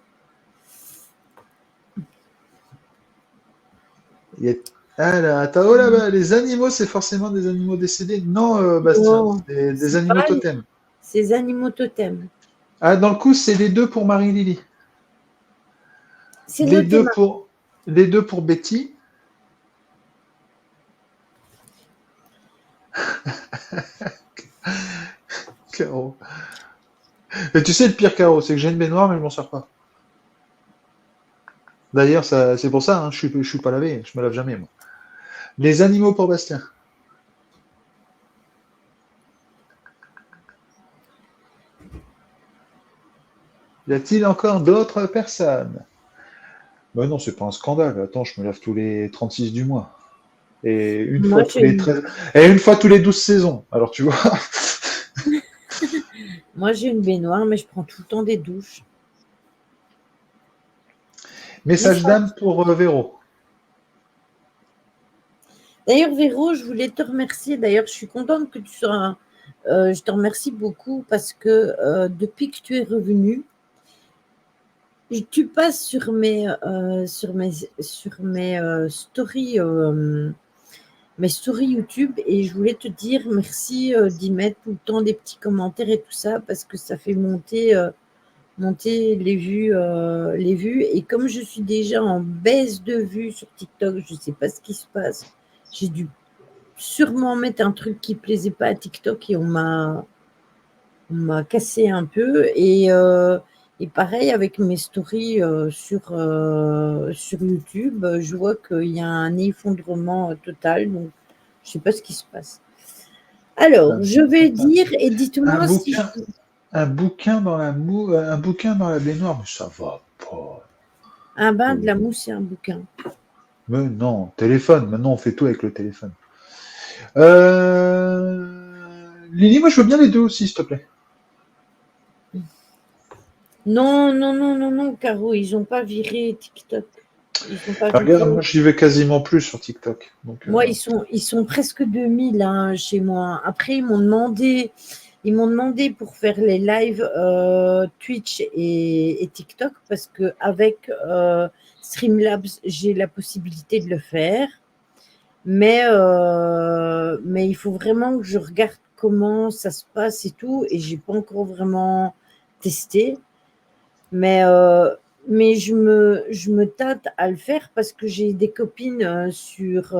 Il y a- Ah là, attends, oh là-bas, les animaux, c'est forcément des animaux décédés? Non, Bastien, Non, des c'est animaux pas totems. Ces animaux totems. Ah, dans le coup, c'est les deux pour Marie-Lily. C'est noté, Les deux pour Betty. Caro. Et tu sais, le pire, Caro, c'est que j'ai une baignoire, mais je m'en sers pas. D'ailleurs, c'est pour ça, hein, je suis pas lavé, je me lave jamais, moi. Les animaux pour Bastien. Y a-t-il encore d'autres personnes? Ben non, c'est pas un scandale. Attends, je me lave tous les 36 du mois. Et une Moi, fois tous les 13. Et une fois tous les 12 saisons. Alors tu vois. Moi, j'ai une baignoire, mais je prends tout le temps des douches. Message d'âme pour Véro. D'ailleurs, Véro, je voulais te remercier. D'ailleurs, je suis contente que tu sois. Je te remercie beaucoup parce que depuis que tu es revenu, tu passes sur mes stories. Mes stories YouTube et je voulais te dire merci d'y mettre tout le temps des petits commentaires et tout ça parce que ça fait monter les vues et comme je suis déjà en baisse de vues sur TikTok, je sais pas ce qui se passe. J'ai dû sûrement mettre un truc qui plaisait pas à TikTok et on m'a cassé un peu et pareil avec mes stories sur YouTube, je vois qu'il y a un effondrement total, donc je sais pas ce qui se passe. Alors, je vais dire, et dites-moi si un bouquin dans la baignoire, mais ça va pas. un bain, de la mousse et un bouquin. Mais non, téléphone. Maintenant, on fait tout avec le téléphone. Lily, moi, je veux bien les deux aussi, s'il te plaît. Non, Caro, ils n'ont pas viré TikTok. Regarde, moi, j'y vais quasiment plus sur TikTok. Donc, moi, ils sont presque 2000 hein, chez moi. Après, ils m'ont demandé pour faire les lives Twitch et TikTok parce que avec Streamlabs, j'ai la possibilité de le faire. Mais il faut vraiment que je regarde comment ça se passe et tout. Et j'ai pas encore vraiment testé. Mais je me tâte à le faire parce que j'ai des copines sur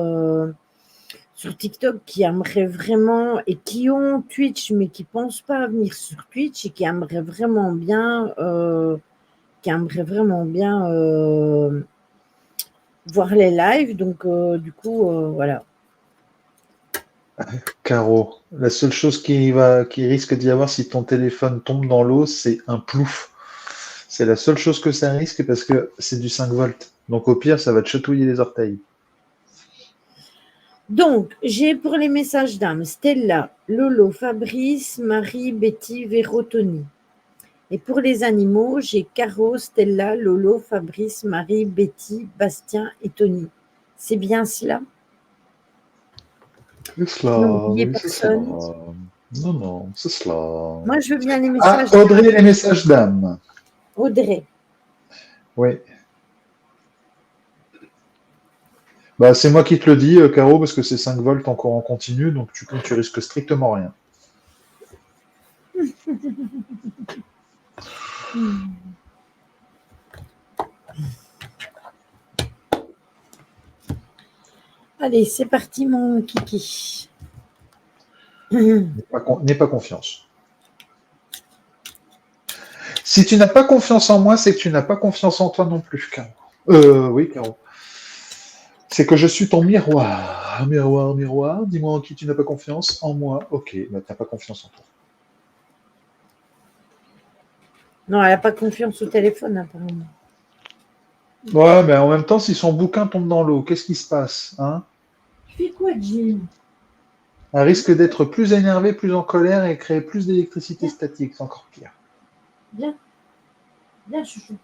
TikTok qui aimeraient vraiment et qui ont Twitch mais qui pensent pas à venir sur Twitch et qui aimeraient vraiment bien voir les lives. Donc du coup voilà. Caro, la seule chose qui risque d'y avoir si ton téléphone tombe dans l'eau, c'est un plouf. C'est la seule chose que ça risque parce que c'est du 5 volts. Donc au pire, ça va te chatouiller les orteils. Donc, j'ai pour les messages d'âme Stella, Lolo, Fabrice, Marie, Betty, Véro, Tony. Et pour les animaux, j'ai Caro, Stella, Lolo, Fabrice, Marie, Betty, Bastien et Tony. C'est bien cela? C'est cela. N'oubliez Oui, personne. Non, c'est cela. Moi, je veux bien les messages. Ah, Audrey, les messages d'âme. Audrey. Oui. Bah, c'est moi qui te le dis, Caro, parce que c'est 5 volts encore en continu, donc tu risques strictement rien. Allez, c'est parti, mon kiki. N'aie pas confiance. Si tu n'as pas confiance en moi, c'est que tu n'as pas confiance en toi non plus, Caro. Oui, Caro. C'est que je suis ton miroir. Miroir, miroir. Dis-moi en qui tu n'as pas confiance. En moi. Ok, bah, tu n'as pas confiance en toi. Non, elle n'a pas confiance au téléphone, apparemment. Ouais, mais en même temps, si son bouquin tombe dans l'eau, qu'est-ce qui se passe, hein? Tu fais quoi, Jim? Elle risque d'être plus énervée, plus en colère et créer plus d'électricité statique. C'est encore pire. Viens. Viens, chouchou.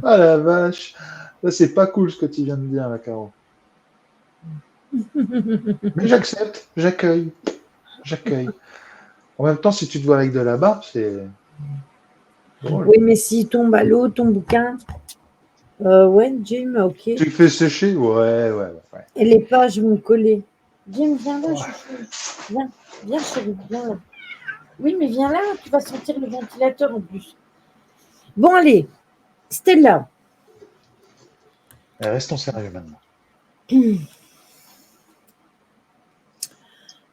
Ah la vache. Là, c'est pas cool ce que tu viens de dire, là, Caro. Mais j'accepte, j'accueille. En même temps, si tu te vois avec de la barbe, c'est drôle. Oui, mais s'il tombe à l'eau, ton bouquin. Ouais, Jim, ok. Tu le fais sécher? Ouais. Et les pages vont coller. Jim, viens là, chouchou. Viens, chérie, viens là. Oui, mais viens là, tu vas sentir le ventilateur en plus. Bon, allez, Stella. Restons sérieux maintenant.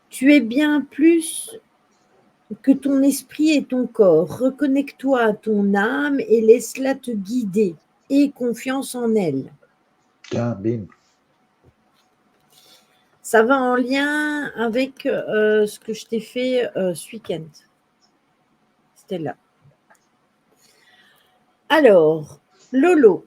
Tu es bien plus que ton esprit et ton corps. Reconnecte-toi à ton âme et laisse-la te guider. Aie confiance en elle. Tiens, bim. Ça va en lien avec ce que je t'ai fait ce week-end. Stella. Alors, Lolo.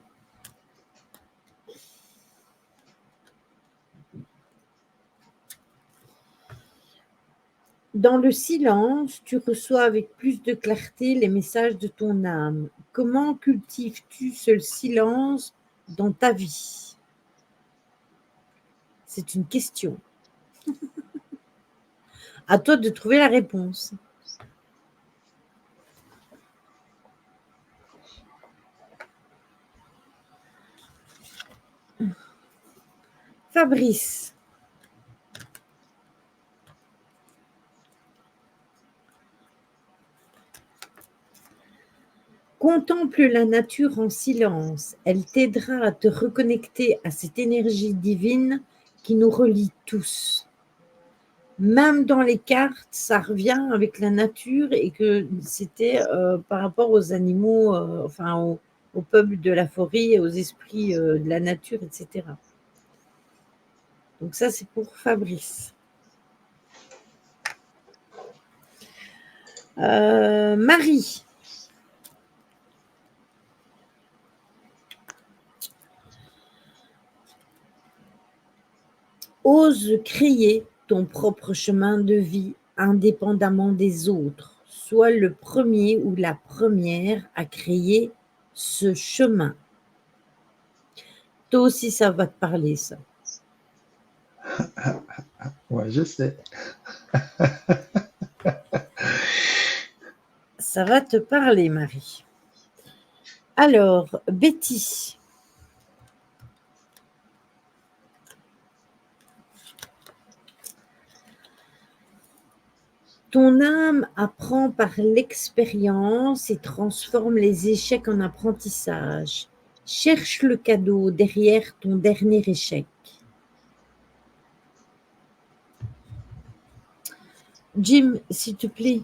Dans le silence, tu reçois avec plus de clarté les messages de ton âme. Comment cultives-tu ce silence dans ta vie? C'est une question. À toi de trouver la réponse. Fabrice. Contemple la nature en silence. Elle t'aidera à te reconnecter à cette énergie divine qui nous relie tous. Même dans les cartes, ça revient avec la nature et que c'était par rapport aux animaux, au peuple de la forêt, et aux esprits de la nature, etc. Donc ça, c'est pour Fabrice. Marie. Ose créer ton propre chemin de vie indépendamment des autres. Sois le premier ou la première à créer ce chemin. Toi aussi, ça va te parler, ça. Ouais, je sais. Ça va te parler, Marie. Alors, Betty. Ton âme apprend par l'expérience et transforme les échecs en apprentissage. Cherche le cadeau derrière ton dernier échec. Jim, s'il te plaît.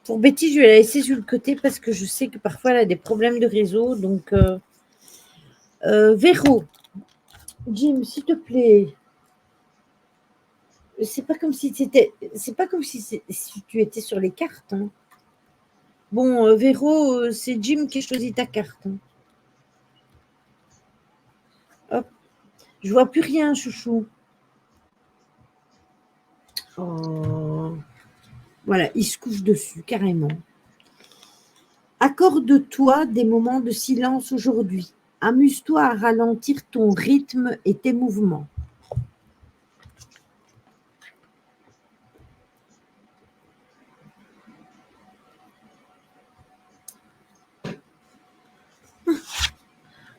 Pour Betty, je vais la laisser sur le côté parce que je sais que parfois elle a des problèmes de réseau. Donc, Véro, Jim, s'il te plaît. C'est pas comme si si tu étais sur les cartes. Hein. Bon, Véro, c'est Jim qui a choisi ta carte. Hein. Hop, je vois plus rien, chouchou. Oh. Voilà, il se couche dessus, carrément. Accorde-toi des moments de silence aujourd'hui. Amuse-toi à ralentir ton rythme et tes mouvements.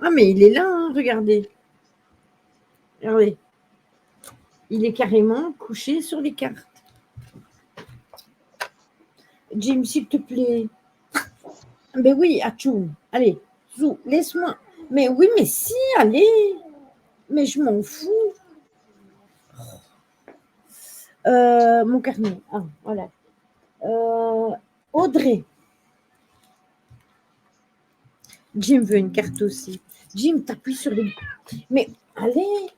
Ah, mais il est là, hein, regardez. Regardez. Il est carrément couché sur les cartes. Jim, s'il te plaît. Ben oui, Atchoum. Allez, Zou, laisse-moi. Mais oui, mais si, allez. Mais je m'en fous. Mon carnet. Ah, voilà. Audrey. Jim veut une carte aussi. Jim, t'appuies sur les... Mais allez.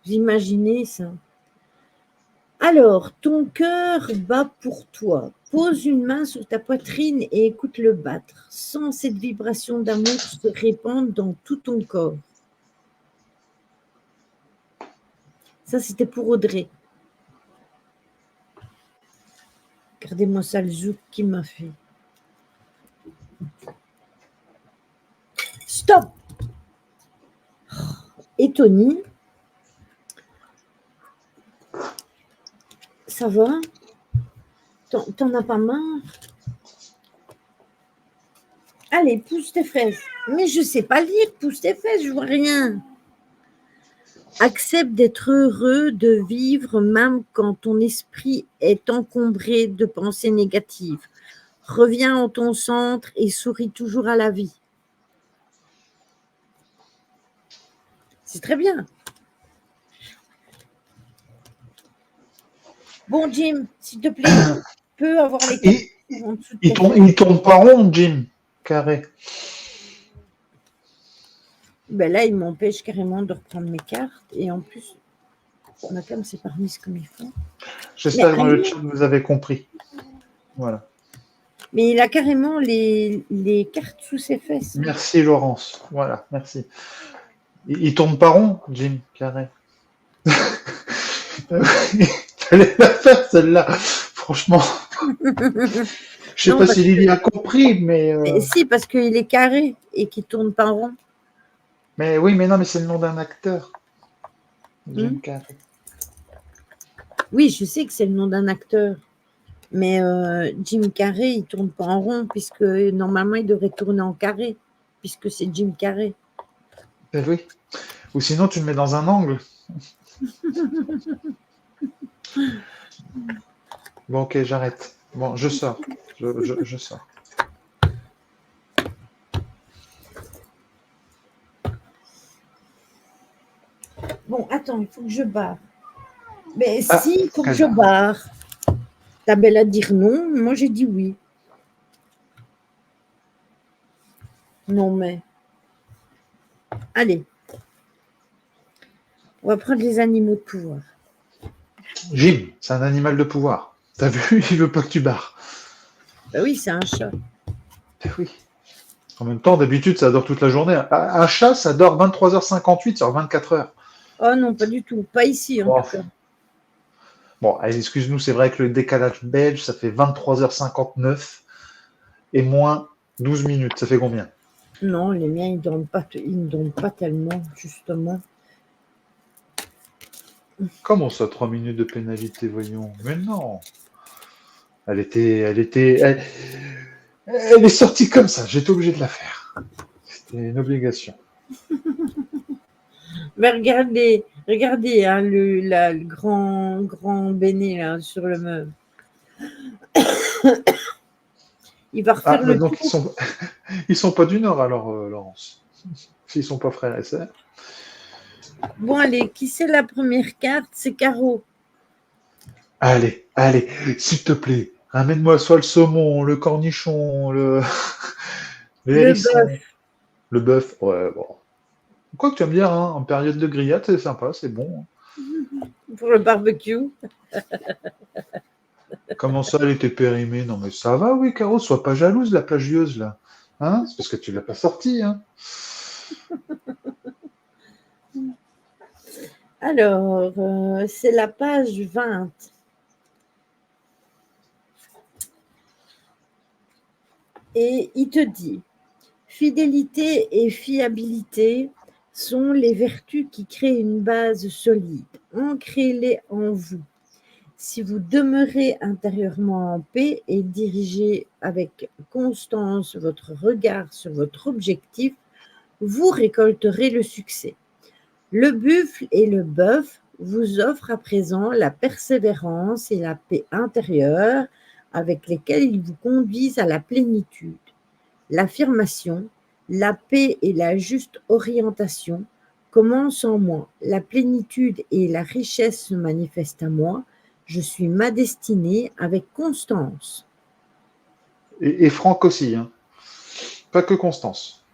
Vous imaginez ça. Alors, ton cœur bat pour toi. Pose une main sur ta poitrine et écoute-le battre. Sens cette vibration d'amour se répandre dans tout ton corps. Ça, c'était pour Audrey. Regardez-moi ça, le zouk qu'il m'a fait. Stop! Et Tony? Ça va? T'en as pas marre? Allez, pousse tes fesses. Mais je sais pas lire, pousse tes fesses, je vois rien. Accepte d'être heureux, de vivre même quand ton esprit est encombré de pensées négatives. Reviens en ton centre et souris toujours à la vie. C'est très bien. Bon, Jim, s'il te plaît, tu peux avoir les cartes en dessous de tes fesses. Il tourne pas rond, Jim Carré. Ben là, il m'empêche carrément de reprendre mes cartes. Et en plus, ma cam s'est pas remise comme il faut. J'espère que dans le chat, vous avez compris. Voilà. Mais il a carrément les cartes sous ses fesses. Merci, Laurence. Voilà, merci. Il tourne pas rond, Jim Carré. Fallait la faire, celle-là. Franchement. Je sais pas si Lily a compris, mais... mais si, parce qu'il est carré et qu'il tourne pas rond. Mais oui, mais non, mais c'est le nom d'un acteur. Jim Carrey. Oui, je sais que c'est le nom d'un acteur. Mais Jim Carrey, il tourne pas en rond, puisque normalement, il devrait tourner en carré, puisque c'est Jim Carrey. Ben oui. Ou sinon, tu le mets dans un angle. Bon, ok, j'arrête. Bon, je sors. Je sors. Bon, attends, il faut que je barre. Mais si, il faut que je barre. T'as belle à dire non, moi j'ai dit oui. Non, mais... Allez. On va prendre les animaux de pouvoir. Jim, c'est un animal de pouvoir. T'as vu, il veut pas que tu barres. Ben oui, c'est un chat. Ben oui. En même temps, d'habitude, ça dort toute la journée. Un chat, ça dort 23h58 sur 24 heures. Oh non, pas du tout. Pas ici, en tout cas. Bon, allez, excuse-nous, c'est vrai que le décalage belge, ça fait 23h59 et moins 12 minutes. Ça fait combien? Non, les miens, ils ne dorment pas tellement, justement. Comment ça, 3 minutes de pénalité, voyons? Mais non. Elle est sortie comme ça. J'étais obligé de la faire. C'était une obligation. Mais regardez hein, le grand béné là, sur le meuble. Il va refaire le donc tour. ils sont pas du Nord alors, Laurence. S'ils sont pas frères et sœurs. Bon, allez, qui c'est la première carte? C'est Caro. Allez, s'il te plaît, ramène-moi soit le saumon, le cornichon, le bœuf. Le bœuf, ouais, bon. Quoi que tu aimes bien, hein, en période de grillade, c'est sympa, c'est bon. Pour le barbecue. Comment ça, elle était périmée? Non, mais ça va, oui, Caro, sois pas jalouse, la plagieuse, là. Hein? C'est parce que tu l'as pas sortie, hein. Alors, c'est la page 20. Et il te dit, fidélité et fiabilité sont les vertus qui créent une base solide. Ancrez-les en vous. Si vous demeurez intérieurement en paix et dirigez avec constance votre regard sur votre objectif, vous récolterez le succès. Le buffle et le bœuf vous offrent à présent la persévérance et la paix intérieure avec lesquelles ils vous conduisent à la plénitude. L'affirmation, la paix et la juste orientation commencent en moi. La plénitude et la richesse se manifestent à moi. Je suis ma destinée avec constance. Et Franck aussi, hein. Pas que Constance.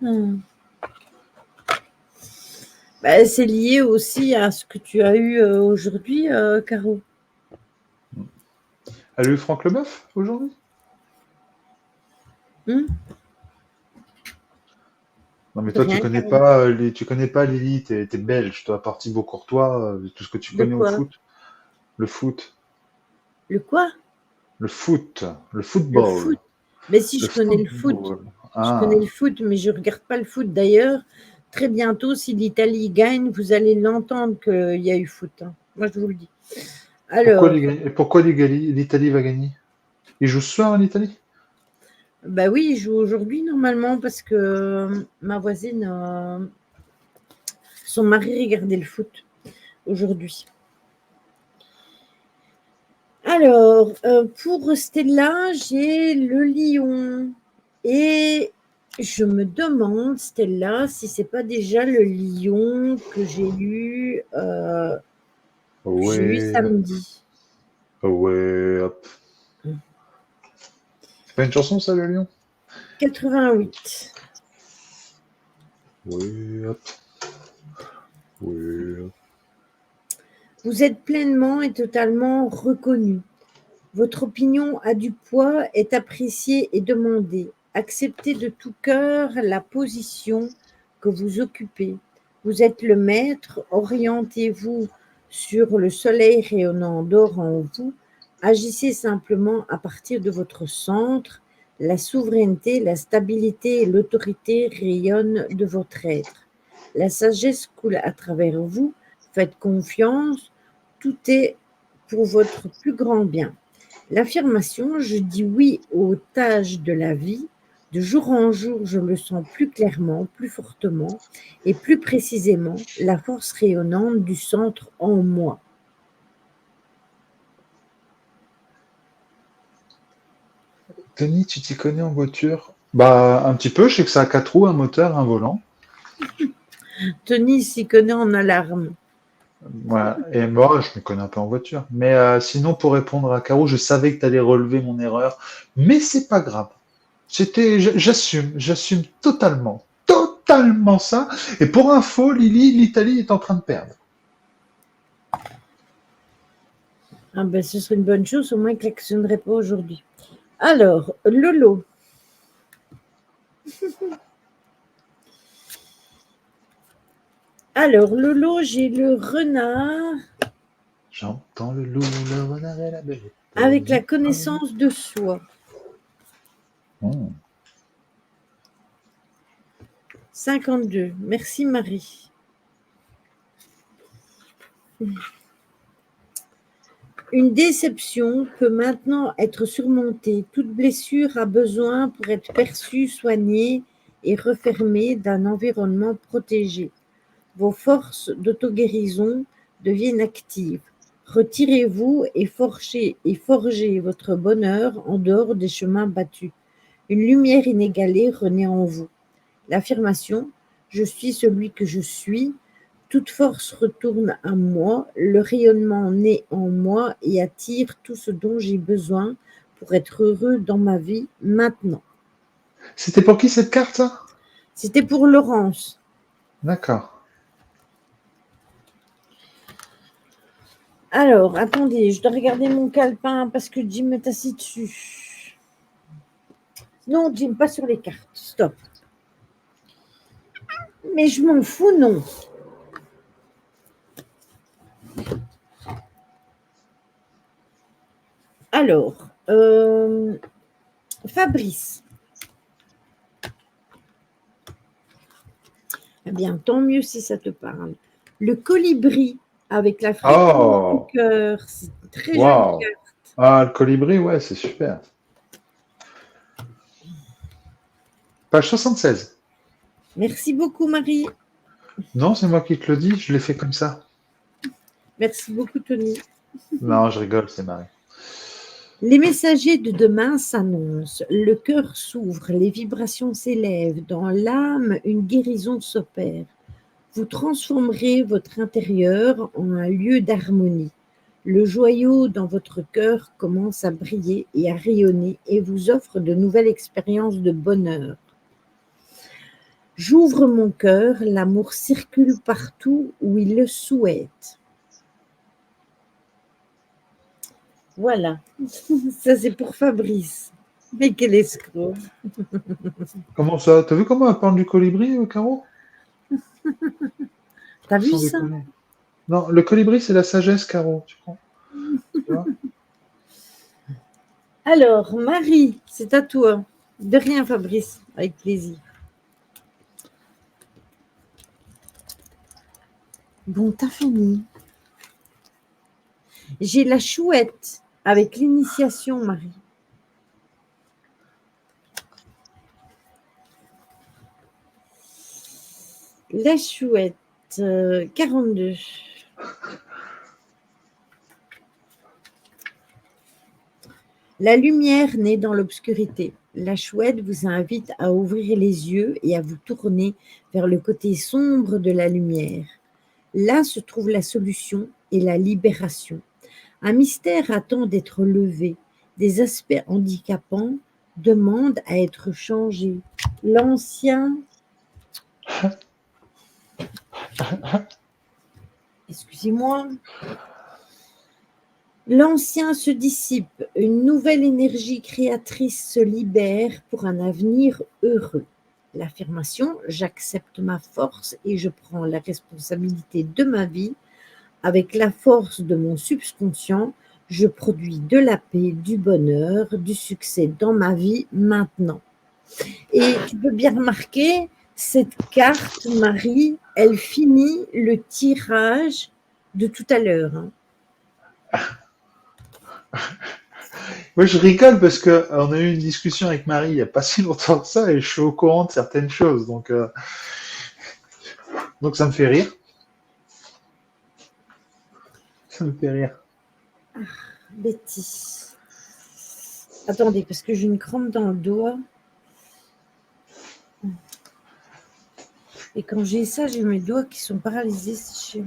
Ben, c'est lié aussi à ce que tu as eu aujourd'hui, Caro. Elle a eu Franck Leboeuf aujourd'hui? Non, mais toi, tu connais pas Lily, t'es belge, toi, parti Beaucourtois, tout ce que tu connais au foot. Le foot. Le quoi? Le foot. Le football. Le foot. Mais si, je connais le foot. Je connais le foot, mais je ne regarde pas le foot. D'ailleurs, très bientôt, si l'Italie gagne, vous allez l'entendre qu'il y a eu foot. Hein. Moi, je vous le dis. Pourquoi Alors, l'Italie va gagner? Ils jouent ce soir en Italie? bah oui, il joue aujourd'hui normalement parce que ma voisine, son mari regardait le foot aujourd'hui. Alors, pour Stella, j'ai le lion et je me demande, Stella, si c'est pas déjà le lion que j'ai eu Ouais, samedi. ouais, hop. C'est pas une chanson, ça, le lion? 88. Ouais, hop. Ouais, hop. Vous êtes pleinement et totalement reconnu. Votre opinion a du poids, est appréciée et demandée. Acceptez de tout cœur la position que vous occupez. Vous êtes le maître, orientez-vous sur le soleil rayonnant d'or en vous. Agissez simplement à partir de votre centre. La souveraineté, la stabilité et l'autorité rayonnent de votre être. La sagesse coule à travers vous. Faites confiance. Tout est pour votre plus grand bien. L'affirmation « je dis oui aux tâches de la vie », de jour en jour, je le sens plus clairement, plus fortement et plus précisément, la force rayonnante du centre en moi. Tony, tu t'y connais en voiture? Bah, un petit peu. Je sais que ça a 4 roues, un moteur, un volant. Tony s'y connaît en alarme. Voilà. Et moi, je me connais un peu en voiture. Mais sinon, pour répondre à Caro, je savais que tu allais relever mon erreur. Mais c'est pas grave. J'assume totalement. Totalement ça. Et pour info, Lily, l'Italie est en train de perdre. Ah ben, ce serait une bonne chose, au moins que l'actionnerait pas aujourd'hui. Alors, Lolo. Alors, Lolo, j'ai le renard J'entends le loup, le renard et la bête. avec la connaissance de soi. Oh. 52. Merci Marie. Une déception peut maintenant être surmontée. Toute blessure a besoin pour être perçue, soignée et refermée d'un environnement protégé. Vos forces d'auto-guérison deviennent actives. Retirez-vous et forgez votre bonheur en dehors des chemins battus. Une lumière inégalée renaît en vous. L'affirmation « je suis celui que je suis », toute force retourne à moi, le rayonnement naît en moi et attire tout ce dont j'ai besoin pour être heureux dans ma vie maintenant. C'était pour qui cette carte, ça? C'était pour Laurence. D'accord. Alors, attendez, je dois regarder mon calepin parce que Jim est assis dessus. Non, Jim, pas sur les cartes. Stop. Mais je m'en fous, non. Alors, Fabrice. Eh bien, tant mieux si ça te parle. Le colibri avec la fréquence du Oh, cœur, c'est une très jolie waouh. carte. Ah, le colibri, ouais, c'est super. Page 76. Merci beaucoup, Marie. Non, c'est moi qui te le dis, je l'ai fait comme ça. Merci beaucoup, Tony. Non, je rigole, c'est Marie. Les messagers de demain s'annoncent. Le cœur s'ouvre, les vibrations s'élèvent. Dans l'âme, une guérison s'opère. Vous transformerez votre intérieur en un lieu d'harmonie. Le joyau dans votre cœur commence à briller et à rayonner et vous offre de nouvelles expériences de bonheur. J'ouvre mon cœur, l'amour circule partout où il le souhaite. Voilà, ça c'est pour Fabrice. Mais quel escroc. Comment ça? T'as vu comment elle parle du colibri, Caro? T'as vu Sans ça? déconner. Non, le colibri, c'est la sagesse, Caro, tu crois? Tu vois? Alors, Marie, c'est à toi. De rien, Fabrice, avec plaisir. Bon, t'as fini. J'ai la chouette avec l'initiation, Marie. La chouette, 42. La lumière naît dans l'obscurité. La chouette vous invite à ouvrir les yeux et à vous tourner vers le côté sombre de la lumière. Là se trouve la solution et la libération. Un mystère attend d'être levé. Des aspects handicapants demandent à être changés. L'ancien... Excusez-moi. L'ancien se dissipe, une nouvelle énergie créatrice se libère pour un avenir heureux. L'affirmation « J'accepte ma force et je prends la responsabilité de ma vie. Avec la force de mon subconscient, je produis de la paix, du bonheur, du succès dans ma vie maintenant. » Et tu peux bien remarquer, cette carte, Marie, elle finit le tirage de tout à l'heure. Hein. Oui, je rigole parce que on a eu une discussion avec Marie il n'y a pas si longtemps que ça et je suis au courant de certaines choses. Donc ça me fait rire. Ça me fait rire. Betty. Attendez, parce que j'ai une crampe dans le doigt. Et quand j'ai ça, j'ai mes doigts qui sont paralysés, c'est chiant.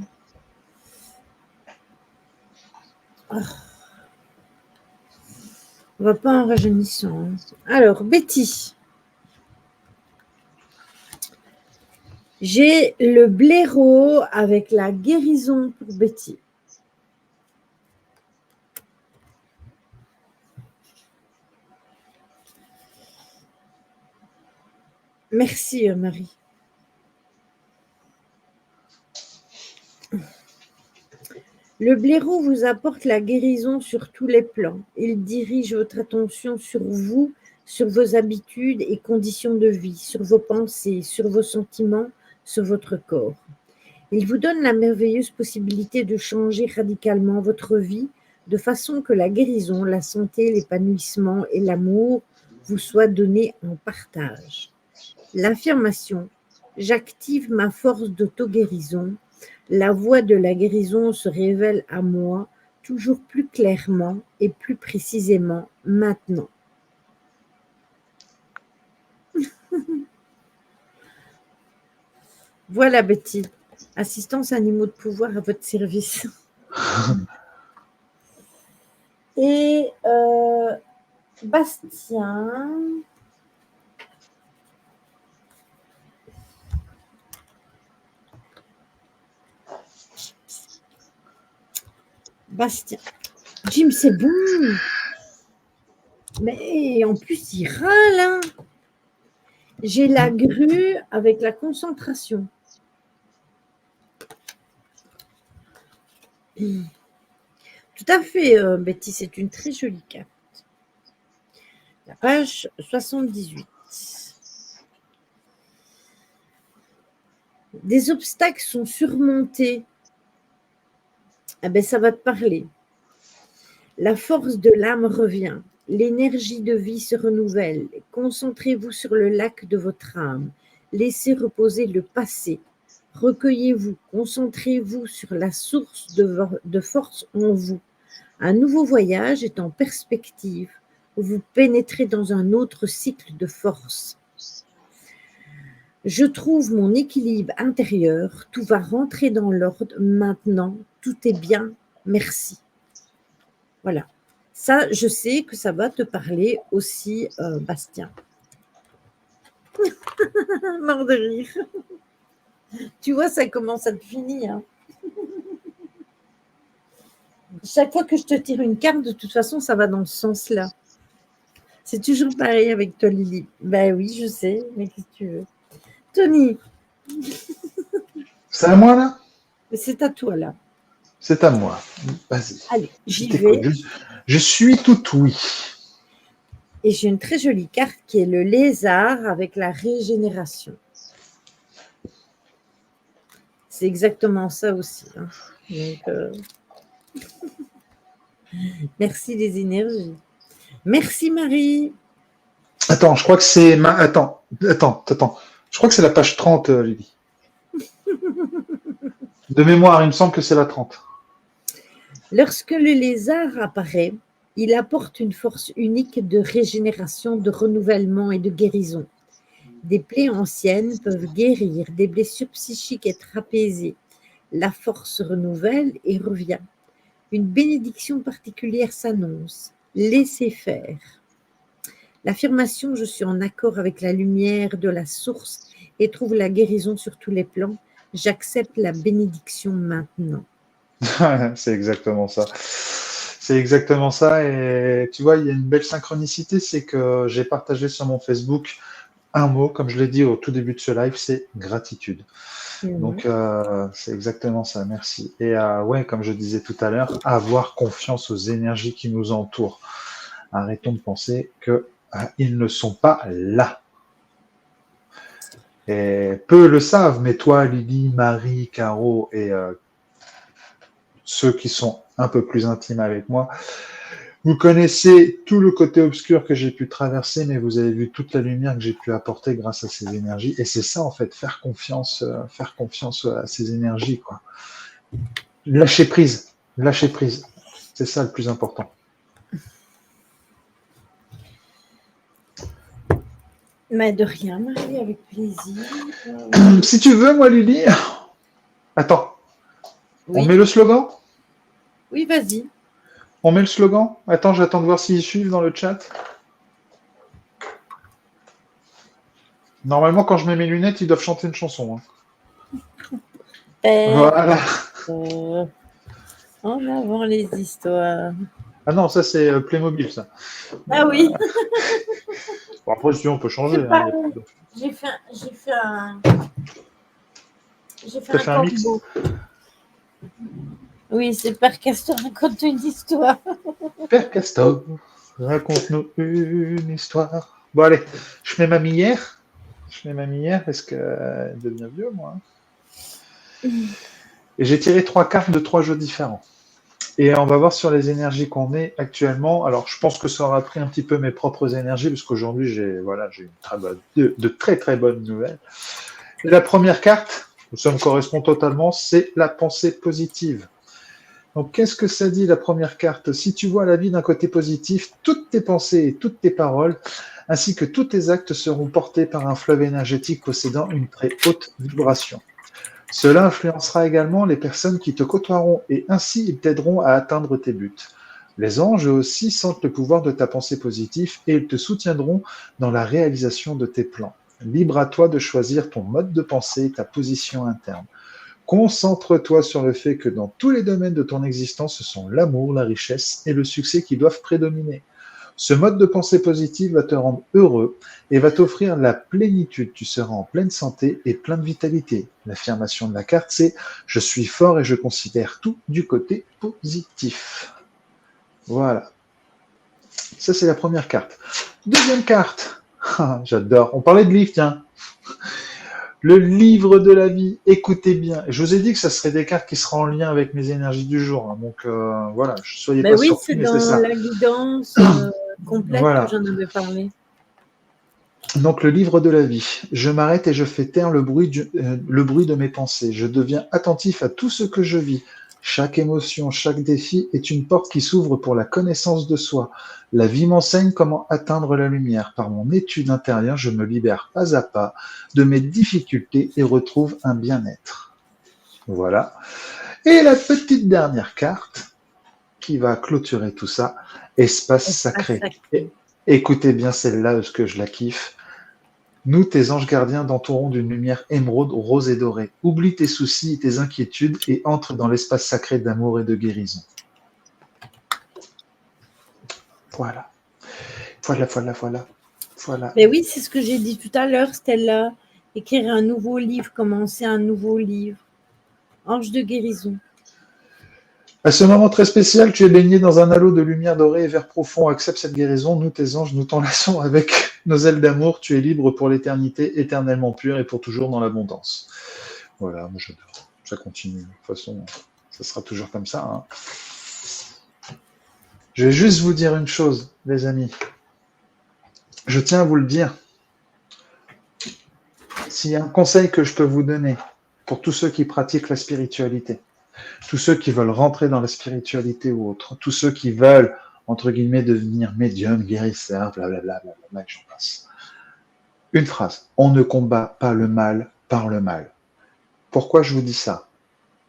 Oh. On va pas en rajeunissant. Hein. Alors, Betty. J'ai le blaireau avec la guérison pour Betty. Merci, Marie. Le blaireau vous apporte la guérison sur tous les plans. Il dirige votre attention sur vous, sur vos habitudes et conditions de vie, sur vos pensées, sur vos sentiments, sur votre corps. Il vous donne la merveilleuse possibilité de changer radicalement votre vie de façon que la guérison, la santé, l'épanouissement et l'amour vous soient donnés en partage. L'affirmation « J'active ma force d'auto-guérison ». La voie de la guérison se révèle à moi toujours plus clairement et plus précisément maintenant. Voilà, Betty. Assistance animaux de pouvoir à votre service. Et Bastien. Bastien. Jim, c'est bon. Mais en plus, il râle. Hein. J'ai la grue avec la concentration. Tout à fait, Betty, c'est une très jolie carte. La page 78. Des obstacles sont surmontés. Ah ben, ça va te parler. La force de l'âme revient. L'énergie de vie se renouvelle. Concentrez-vous sur le lac de votre âme. Laissez reposer le passé. Recueillez-vous. Concentrez-vous sur la source de force en vous. Un nouveau voyage est en perspective. Vous pénétrez dans un autre cycle de force. Je trouve mon équilibre intérieur. Tout va rentrer dans l'ordre maintenant. Tout est bien. Merci. Voilà. Ça, je sais que ça va te parler aussi, Bastien. Mort de rire. Tu vois, ça commence à te finir. Hein. Chaque fois que je te tire une carte, de toute façon, ça va dans ce sens-là. C'est toujours pareil avec toi, Lily. Ben oui, je sais, mais qu'est-ce que tu veux? Tony. C'est à moi, là? C'est à toi, là. C'est à moi. Vas-y. Allez, j'y vais. Je suis tout oui. Et j'ai une très jolie carte qui est le lézard avec la régénération. C'est exactement ça aussi. Hein. Donc, Merci les énergies. Merci Marie. Attends, je crois que c'est... Attends. Je crois que c'est la page 30, Lydie. De mémoire, il me semble que c'est la 30. Lorsque le lézard apparaît, il apporte une force unique de régénération, de renouvellement et de guérison. Des plaies anciennes peuvent guérir, des blessures psychiques être apaisées. La force se renouvelle et revient. Une bénédiction particulière s'annonce. Laissez faire. L'affirmation « Je suis en accord avec la lumière de la source et trouve la guérison sur tous les plans. J'accepte la bénédiction maintenant. » C'est exactement ça. C'est exactement ça. Et tu vois, il y a une belle synchronicité, c'est que j'ai partagé sur mon Facebook un mot, comme je l'ai dit au tout début de ce live, c'est gratitude. Donc, c'est exactement ça, merci. Et ouais, comme je disais tout à l'heure, avoir confiance aux énergies qui nous entourent. Arrêtons de penser qu'ils ne sont pas là. Et peu le savent, mais toi, Lydie, Marie, Caro et ceux qui sont un peu plus intimes avec moi, vous connaissez tout le côté obscur que j'ai pu traverser, mais vous avez vu toute la lumière que j'ai pu apporter grâce à ces énergies. Et c'est ça, en fait, faire confiance à ces énergies, quoi. Lâcher prise. C'est ça le plus important. Mais de rien, Marie, avec plaisir. Si tu veux, moi, Lily. Attends. Oui. On met le slogan ? Oui, vas-y. On met le slogan ? Attends, j'attends de voir s'ils suivent dans le chat. Normalement, quand je mets mes lunettes, ils doivent chanter une chanson. Voilà. En avant les histoires. Ah non, ça c'est Playmobil, ça. Ah oui. Bon, après, si on peut changer. J'ai fait un mix. Oui, c'est Père Castor raconte une histoire. Père Castor, raconte-nous une histoire. Bon, allez, je mets ma minière. Parce qu'elle devient vieux, moi. Et j'ai tiré 3 cartes de 3 jeux différents. Et on va voir sur les énergies qu'on est actuellement. Alors, je pense que ça aura pris un petit peu mes propres énergies, parce qu'aujourd'hui, j'ai de très, très bonnes nouvelles. Et la première carte, ça me correspond totalement, c'est la pensée positive. Donc, qu'est-ce que ça dit, la première carte ? Si tu vois la vie d'un côté positif, toutes tes pensées et toutes tes paroles, ainsi que tous tes actes seront portés par un fleuve énergétique possédant une très haute vibration. Cela influencera également les personnes qui te côtoieront et ainsi ils t'aideront à atteindre tes buts. Les anges aussi sentent le pouvoir de ta pensée positive et ils te soutiendront dans la réalisation de tes plans. Libre à toi de choisir ton mode de pensée et ta position interne. Concentre-toi sur le fait que dans tous les domaines de ton existence, ce sont l'amour, la richesse et le succès qui doivent prédominer. Ce mode de pensée positive va te rendre heureux et va t'offrir la plénitude. Tu seras en pleine santé et plein de vitalité. L'affirmation de la carte, c'est « Je suis fort et je considère tout du côté positif ». Voilà. Ça, c'est la première carte. Deuxième carte. J'adore. On parlait de livre, tiens. Le livre de la vie, écoutez bien. Je vous ai dit que ça serait des cartes qui seraient en lien avec mes énergies du jour. Hein. Donc voilà, soyez pas surpris, mais c'est ça. Oui, c'est dans la guidance complète que j'en avais parlé. Donc le livre de la vie. Je m'arrête et je fais taire le bruit de mes pensées. Je deviens attentif à tout ce que je vis. Chaque émotion, chaque défi est une porte qui s'ouvre pour la connaissance de soi. La vie m'enseigne comment atteindre la lumière. Par mon étude intérieure, je me libère pas à pas de mes difficultés et retrouve un bien-être. Voilà. Et la petite dernière carte qui va clôturer tout ça, espace sacré. Écoutez bien celle-là, parce que je la kiffe. Nous, tes anges gardiens, t'entourons d'une lumière émeraude, rose et dorée. Oublie tes soucis et tes inquiétudes et entre dans l'espace sacré d'amour et de guérison. Voilà. Mais oui, c'est ce que j'ai dit tout à l'heure, Stella. Écrire un nouveau livre, commencer un nouveau livre. Ange de guérison. À ce moment très spécial, tu es baigné dans un halo de lumière dorée et vert profond. Accepte cette guérison. Nous, tes anges, nous t'enlaçons avec nos ailes d'amour. Tu es libre pour l'éternité, éternellement pur et pour toujours dans l'abondance. Voilà, moi j'adore. Ça continue. De toute façon, ça sera toujours comme ça. Hein. Je vais juste vous dire une chose, les amis. Je tiens à vous le dire. S'il y a un conseil que je peux vous donner pour tous ceux qui pratiquent la spiritualité, tous ceux qui veulent rentrer dans la spiritualité ou autre, tous ceux qui veulent, entre guillemets, devenir médium, guérisseur, blablabla, blablabla, j'en passe. Une phrase. On ne combat pas le mal par le mal. Pourquoi je vous dis ça?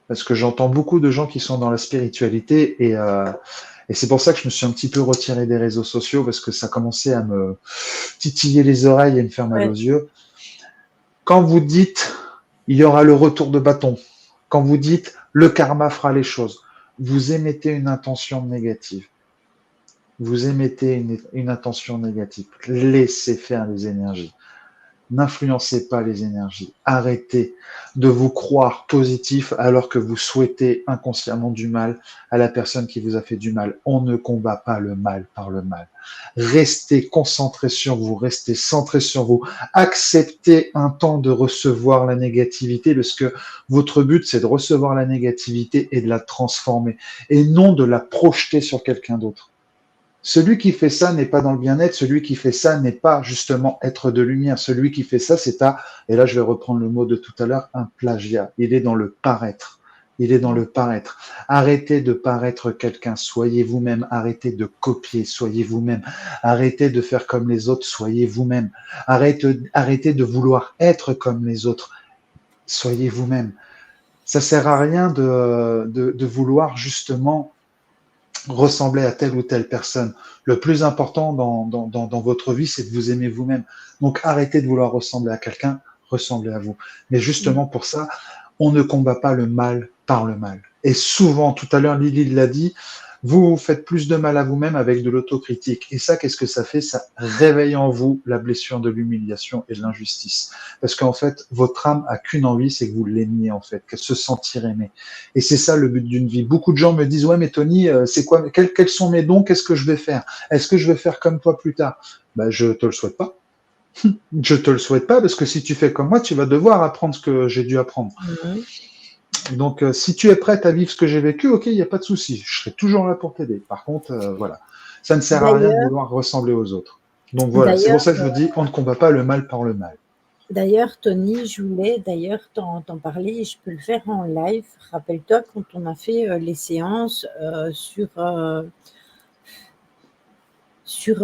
Parce que j'entends beaucoup de gens qui sont dans la spiritualité et c'est pour ça que je me suis un petit peu retiré des réseaux sociaux parce que ça commençait à me titiller les oreilles et me faire mal aux Ouais. yeux. Quand vous dites il y aura le retour de bâton, quand vous dites le karma fera les choses, vous émettez une intention négative. Vous émettez une intention négative. Laissez faire les énergies. N'influencez pas les énergies. Arrêtez de vous croire positif alors que vous souhaitez inconsciemment du mal à la personne qui vous a fait du mal. On ne combat pas le mal par le mal. Restez concentrés sur vous, restez centrés sur vous. Acceptez un temps de recevoir la négativité parce que votre but, c'est de recevoir la négativité et de la transformer et non de la projeter sur quelqu'un d'autre. Celui qui fait ça n'est pas dans le bien-être, celui qui fait ça n'est pas justement être de lumière. Celui qui fait ça, c'est et là je vais reprendre le mot de tout à l'heure, un plagiat. Il est dans le paraître. Il est dans le paraître. Arrêtez de paraître quelqu'un, soyez vous-même. Arrêtez de copier, soyez vous-même. Arrêtez de faire comme les autres, soyez vous-même. Arrêtez de vouloir être comme les autres, soyez vous-même. Ça sert à rien de vouloir justement ressembler à telle ou telle personne. Le plus important dans votre vie, c'est de vous aimer vous-même. Donc arrêtez de vouloir ressembler à quelqu'un, ressemblez à vous. Mais justement pour ça, on ne combat pas le mal par le mal. Et souvent, tout à l'heure, Lily l'a dit, vous faites plus de mal à vous-même avec de l'autocritique. Et ça, qu'est-ce que ça fait? Ça réveille en vous la blessure de l'humiliation et de l'injustice. Parce qu'en fait, votre âme a qu'une envie, c'est que vous l'aimiez, en fait, qu'elle se sentir aimée. Et c'est ça le but d'une vie. Beaucoup de gens me disent, ouais, mais Tony, c'est quoi, quels sont mes dons? Qu'est-ce que je vais faire? Est-ce que je vais faire comme toi plus tard? Ben, je te le souhaite pas. Je te le souhaite pas parce que si tu fais comme moi, tu vas devoir apprendre ce que j'ai dû apprendre. Mhm. Donc, si tu es prête à vivre ce que j'ai vécu, ok, il n'y a pas de souci. Je serai toujours là pour t'aider. Par contre, voilà, ça ne sert à rien de D'ailleurs, vouloir ressembler aux autres. Donc voilà, c'est pour d'ailleurs, ça que je vous dis, on ne combat pas le mal par le mal. d'ailleurs, Tony, je voulais d'ailleurs t'en parler et je peux le faire en live. Rappelle-toi quand on a fait les séances sur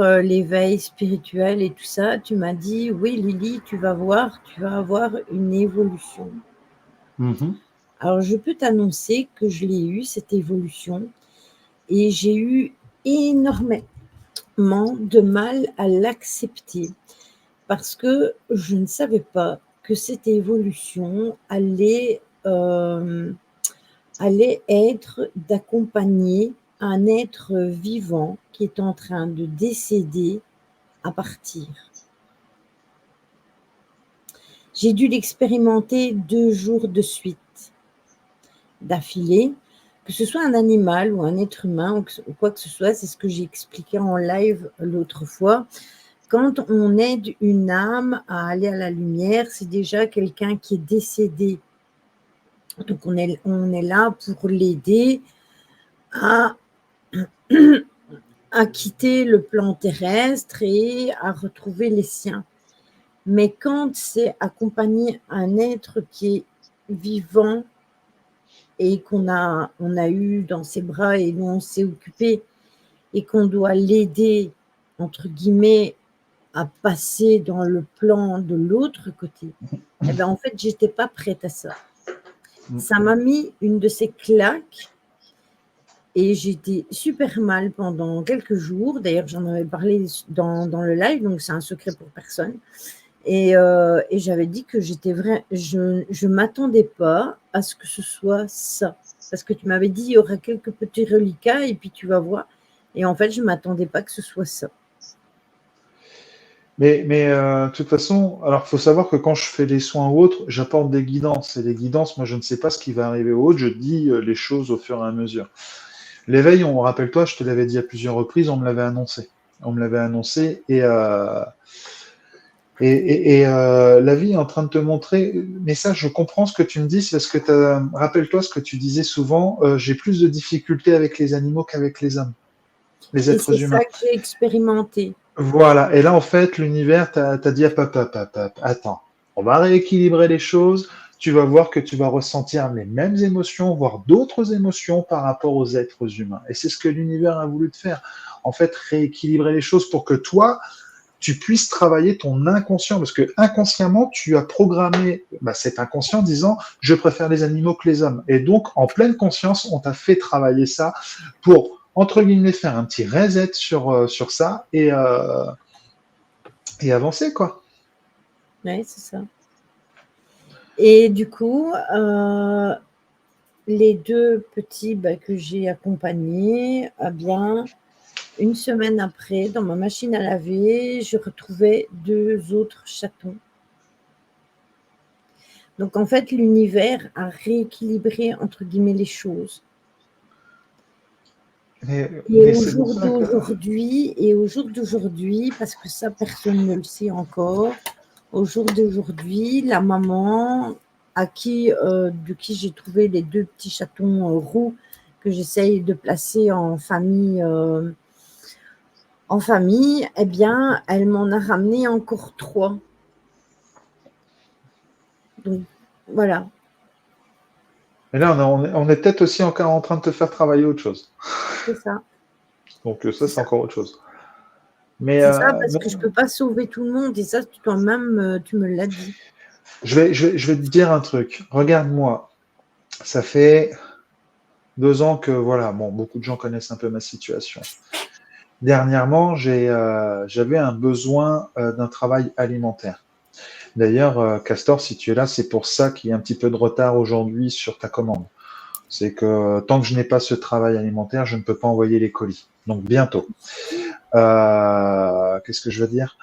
l'éveil spirituel et tout ça, tu m'as dit, oui, Lily, tu vas voir, tu vas avoir une évolution. Mhm. Alors, je peux t'annoncer que je l'ai eu, cette évolution, et j'ai eu énormément de mal à l'accepter parce que je ne savais pas que cette évolution allait être d'accompagner un être vivant qui est en train de décéder à partir. J'ai dû l'expérimenter 2 jours de suite, d'affilée, que ce soit un animal ou un être humain ou quoi que ce soit, c'est ce que j'ai expliqué en live l'autre fois. Quand on aide une âme à aller à la lumière, c'est déjà quelqu'un qui est décédé. Donc on est là pour l'aider à quitter le plan terrestre et à retrouver les siens. Mais quand c'est accompagner un être qui est vivant et qu'on a eu dans ses bras et dont on s'est occupé et qu'on doit l'aider, entre guillemets, à passer dans le plan de l'autre côté, eh ben, en fait, j'étais pas prête à ça. Ça m'a mis une de ces claques et j'étais super mal pendant quelques jours. D'ailleurs, j'en avais parlé dans le live, donc c'est un secret pour personne. Et j'avais dit que je m'attendais pas à ce que ce soit ça. Parce que tu m'avais dit, il y aura quelques petits reliquats et puis tu vas voir. Et en fait, je m'attendais pas que ce soit ça. Mais de toute façon, alors il faut savoir que quand je fais les soins ou autres, j'apporte des guidances. Et les guidances, moi, je ne sais pas ce qui va arriver aux autres, je dis les choses au fur et à mesure. L'éveil, rappelle-toi, je te l'avais dit à plusieurs reprises, on me l'avait annoncé. On me l'avait annoncé et la vie est en train de te montrer. Mais ça, je comprends ce que tu me dis, c'est parce que rappelle-toi ce que tu disais souvent, j'ai plus de difficultés avec les animaux qu'avec les hommes. les Et c'est êtres ça humains. que j'ai expérimenté. Voilà. Et là, en fait, l'univers t'a dit, attends, on va rééquilibrer les choses. Tu vas voir que tu vas ressentir les mêmes émotions, voire d'autres émotions par rapport aux êtres humains. Et c'est ce que l'univers a voulu te faire. En fait, rééquilibrer les choses pour que toi, tu puisses travailler ton inconscient. Parce que inconsciemment, tu as programmé cet inconscient en disant, je préfère les animaux que les hommes. Et donc, en pleine conscience, on t'a fait travailler ça pour entre guillemets, faire un petit reset sur ça et avancer, quoi. Oui, c'est ça. Et du coup, les 2 petits que j'ai accompagnés, eh bien, une semaine après, dans ma machine à laver, je retrouvais 2 autres chatons. Donc en fait, l'univers a rééquilibré entre guillemets les choses. Mais c'est pour ça que... Et au jour d'aujourd'hui, parce que ça, personne ne le sait encore, au jour d'aujourd'hui, la maman de qui j'ai trouvé les 2 petits chatons roux que j'essaye de placer en famille, eh bien, elle m'en a ramené encore 3. Donc, voilà. Et là, on est peut-être aussi encore en train de te faire travailler autre chose. C'est ça. Donc ça, C'est c'est ça. encore autre chose. Mais C'est ça, parce que je peux pas sauver tout le monde. Et ça, toi-même, tu me l'as dit. je vais te dire un truc. Regarde-moi. Ça fait 2 ans que, voilà, bon, beaucoup de gens connaissent un peu ma situation. Dernièrement, j'avais un besoin d'un travail alimentaire. D'ailleurs, Castor, si tu es là, c'est pour ça qu'il y a un petit peu de retard aujourd'hui sur ta commande. C'est que tant que je n'ai pas ce travail alimentaire, je ne peux pas envoyer les colis. Donc bientôt. Qu'est-ce que je veux dire?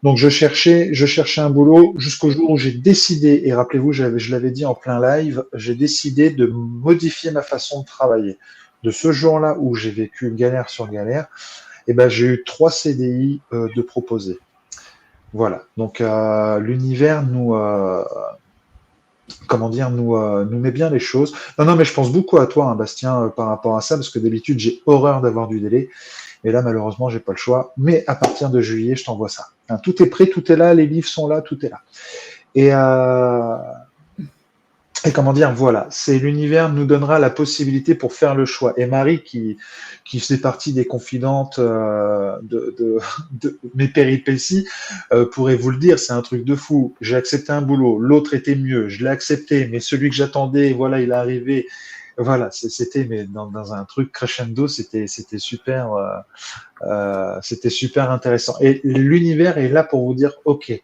Donc je cherchais un boulot jusqu'au jour où j'ai décidé, et rappelez-vous, je l'avais dit en plein live, j'ai décidé de modifier ma façon de travailler. De ce jour-là où j'ai vécu galère sur galère, eh ben, j'ai eu 3 CDI de proposés. Voilà. Donc l'univers nous met bien les choses. Non, mais je pense beaucoup à toi, hein, Bastien, par rapport à ça, parce que d'habitude j'ai horreur d'avoir du délai. Et là, malheureusement, j'ai pas le choix. Mais à partir de juillet, je t'envoie ça. Hein, tout est prêt, tout est là, les livres sont là, tout est là. Et, euh, et comment dire, voilà, c'est l'univers nous donnera la possibilité pour faire le choix. Et Marie, qui faisait partie des confidentes de mes péripéties, pourrait vous le dire, c'est un truc de fou. J'ai accepté un boulot, l'autre était mieux, je l'ai accepté, mais celui que j'attendais, voilà, il est arrivé. Voilà, c'était mais dans un truc crescendo, c'était super intéressant. Et l'univers est là pour vous dire, ok,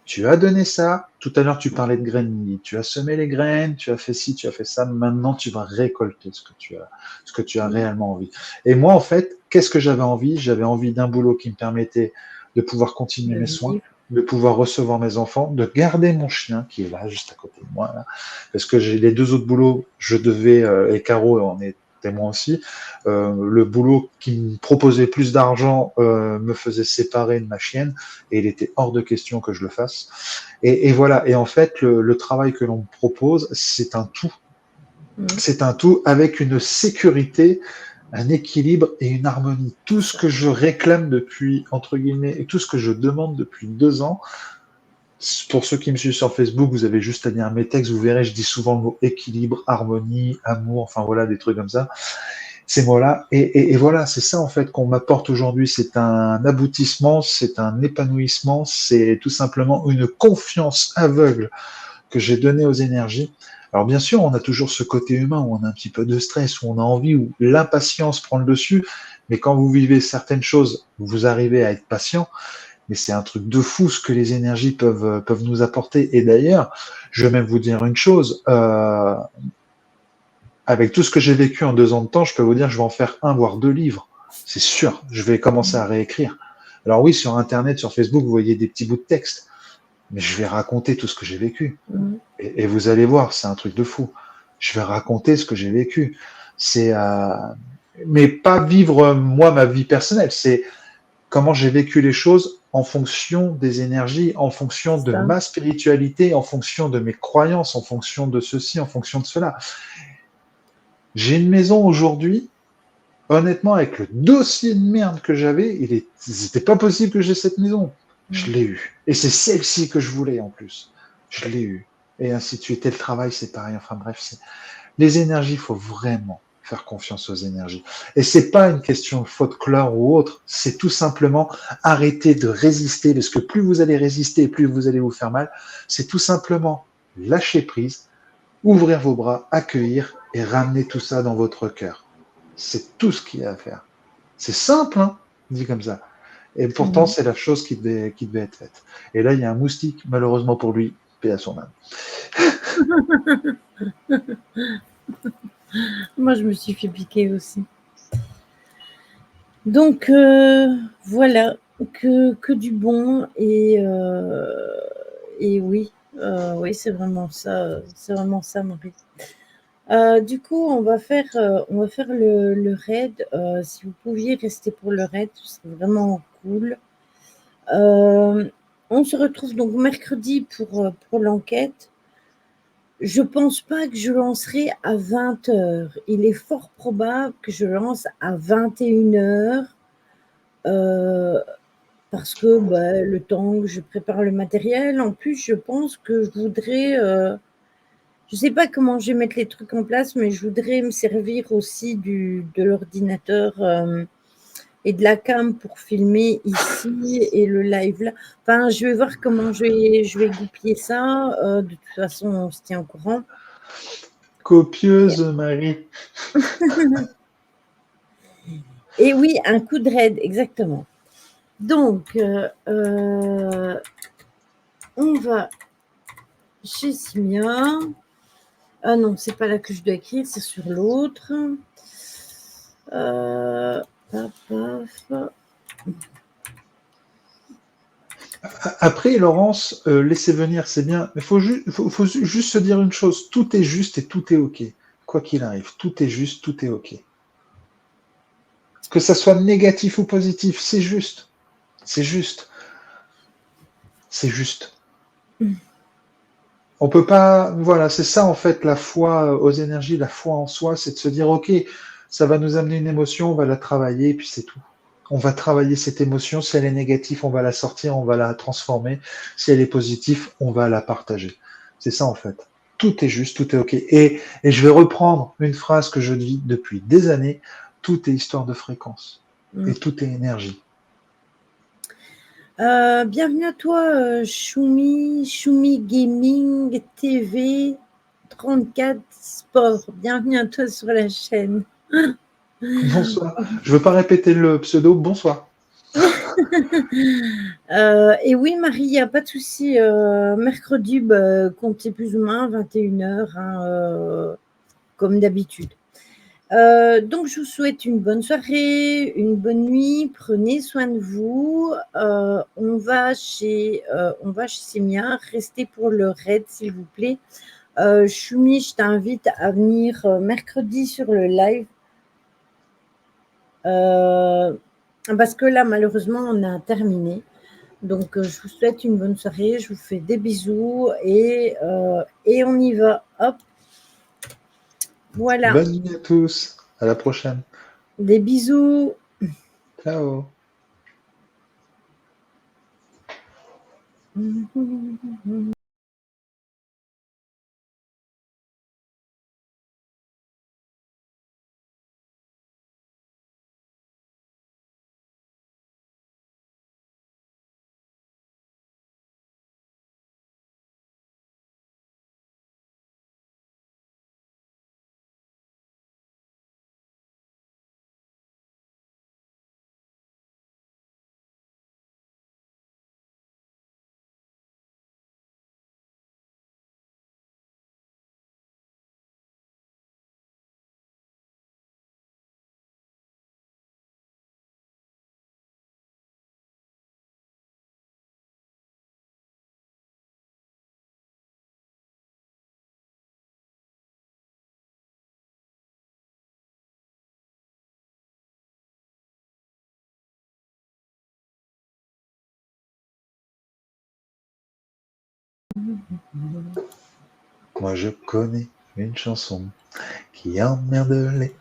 tu as donné ça. Tout à l'heure, tu parlais de graines. Tu as semé les graines, tu as fait ci, tu as fait ça. Maintenant, tu vas récolter ce que tu as réellement envie. Et moi, en fait, qu'est-ce que j'avais envie? J'avais envie d'un boulot qui me permettait de pouvoir continuer mes soins, de pouvoir recevoir mes enfants, de garder mon chien qui est là, juste à côté de moi, là. Parce que j'ai les 2 autres boulots, je devais, et Caro en est témoin aussi, le boulot qui me proposait plus d'argent me faisait séparer de ma chienne et il était hors de question que je le fasse. Et voilà. Et en fait, le travail que l'on me propose, c'est un tout. C'est un tout avec une sécurité, un équilibre et une harmonie. Tout ce que je réclame depuis, entre guillemets, et tout ce que je demande depuis 2 ans, pour ceux qui me suivent sur Facebook, vous avez juste à lire mes textes, vous verrez, je dis souvent le mot équilibre, harmonie, amour, enfin voilà, des trucs comme ça. Ces mots-là. Et voilà, c'est ça en fait qu'on m'apporte aujourd'hui. C'est un aboutissement, c'est un épanouissement, c'est tout simplement une confiance aveugle que j'ai donnée aux énergies. Alors bien sûr, on a toujours ce côté humain où on a un petit peu de stress, où on a envie, où l'impatience prend le dessus. Mais quand vous vivez certaines choses, vous arrivez à être patient. Mais c'est un truc de fou ce que les énergies peuvent nous apporter. Et d'ailleurs, je vais même vous dire une chose. Avec tout ce que j'ai vécu en 2 ans de temps, je peux vous dire que je vais en faire 1 voire 2 livres. C'est sûr, je vais commencer à réécrire. Alors oui, sur Internet, sur Facebook, vous voyez des petits bouts de texte, mais je vais raconter tout ce que j'ai vécu. Et vous allez voir, c'est un truc de fou. Je vais raconter ce que j'ai vécu. Mais pas vivre moi ma vie personnelle. C'est comment j'ai vécu les choses en fonction des énergies, en fonction de ma spiritualité, en fonction de mes croyances, en fonction de ceci, en fonction de cela. J'ai une maison aujourd'hui. honnêtement, avec le dossier de merde que j'avais, c'était pas possible que j'ai cette maison. Je l'ai eu. Et c'est celle-ci que je voulais en plus. Je l'ai eu. Et ainsi de suite. Et le travail, c'est pareil. Enfin bref, les énergies, il faut vraiment faire confiance aux énergies. Et c'est pas une question de folklore ou autre. C'est tout simplement arrêter de résister. Parce que plus vous allez résister, plus vous allez vous faire mal. C'est tout simplement lâcher prise, ouvrir vos bras, accueillir et ramener tout ça dans votre cœur. C'est tout ce qu'il y a à faire. C'est simple, hein, dit comme ça. Et pourtant, c'est la chose qui devait être faite. Et là, il y a un moustique, malheureusement pour lui, paix à son âme. Moi, je me suis fait piquer aussi. Donc, voilà, que du bon. Et oui, c'est vraiment ça, Marie. Du coup, on va faire le raid. Si vous pouviez rester pour le raid, ce serait vraiment cool. On se retrouve donc mercredi pour l'enquête. Je pense pas que je lancerai à 20h. Il est fort probable que je lance à 21h. Parce que le temps que je prépare le matériel. En plus, je pense que je voudrais... je sais pas comment je vais mettre les trucs en place, mais je voudrais me servir aussi de l'ordinateur et de la cam pour filmer ici et le live là. Enfin, je vais voir comment je vais goupiller ça. De toute façon, on se tient au courant. Copieuse, Marie. Et oui, un coup de raid, exactement. Donc, on va chez Simia. Ah non, c'est pas là que je dois écrire, c'est sur l'autre. Après, Laurence, laisser venir, c'est bien. Mais faut juste se dire une chose. Tout est juste et tout est OK. Quoi qu'il arrive, tout est juste, tout est OK. Que ça soit négatif ou positif, c'est juste. C'est juste. C'est juste. On peut pas, voilà, c'est ça en fait la foi aux énergies, la foi en soi, c'est de se dire, OK, ça va nous amener une émotion, on va la travailler, et puis c'est tout. On va travailler cette émotion. Si elle est négative, on va la sortir, on va la transformer. Si elle est positive, on va la partager. C'est ça en fait. Tout est juste, tout est OK. Et je vais reprendre une phrase que je dis depuis des années. Tout est histoire de fréquence. Et tout est énergie. Bienvenue à toi, Choumi Gaming TV 34 Sport. Bienvenue à toi sur la chaîne. Bonsoir. Je ne veux pas répéter le pseudo. Bonsoir. Et oui, Marie, il n'y a pas de souci. Mercredi, comptez plus ou moins 21h, hein, comme d'habitude. Donc, je vous souhaite une bonne soirée, une bonne nuit. Prenez soin de vous. On va chez Simia. Restez pour le raid, s'il vous plaît. Choumi, je t'invite à venir mercredi sur le live. Parce que là, malheureusement, on a terminé. Donc, je vous souhaite une bonne soirée. Je vous fais des bisous et on y va. Hop. Voilà. Bonne nuit à tous. À la prochaine. Des bisous. Ciao. Moi, je connais une chanson qui emmerde les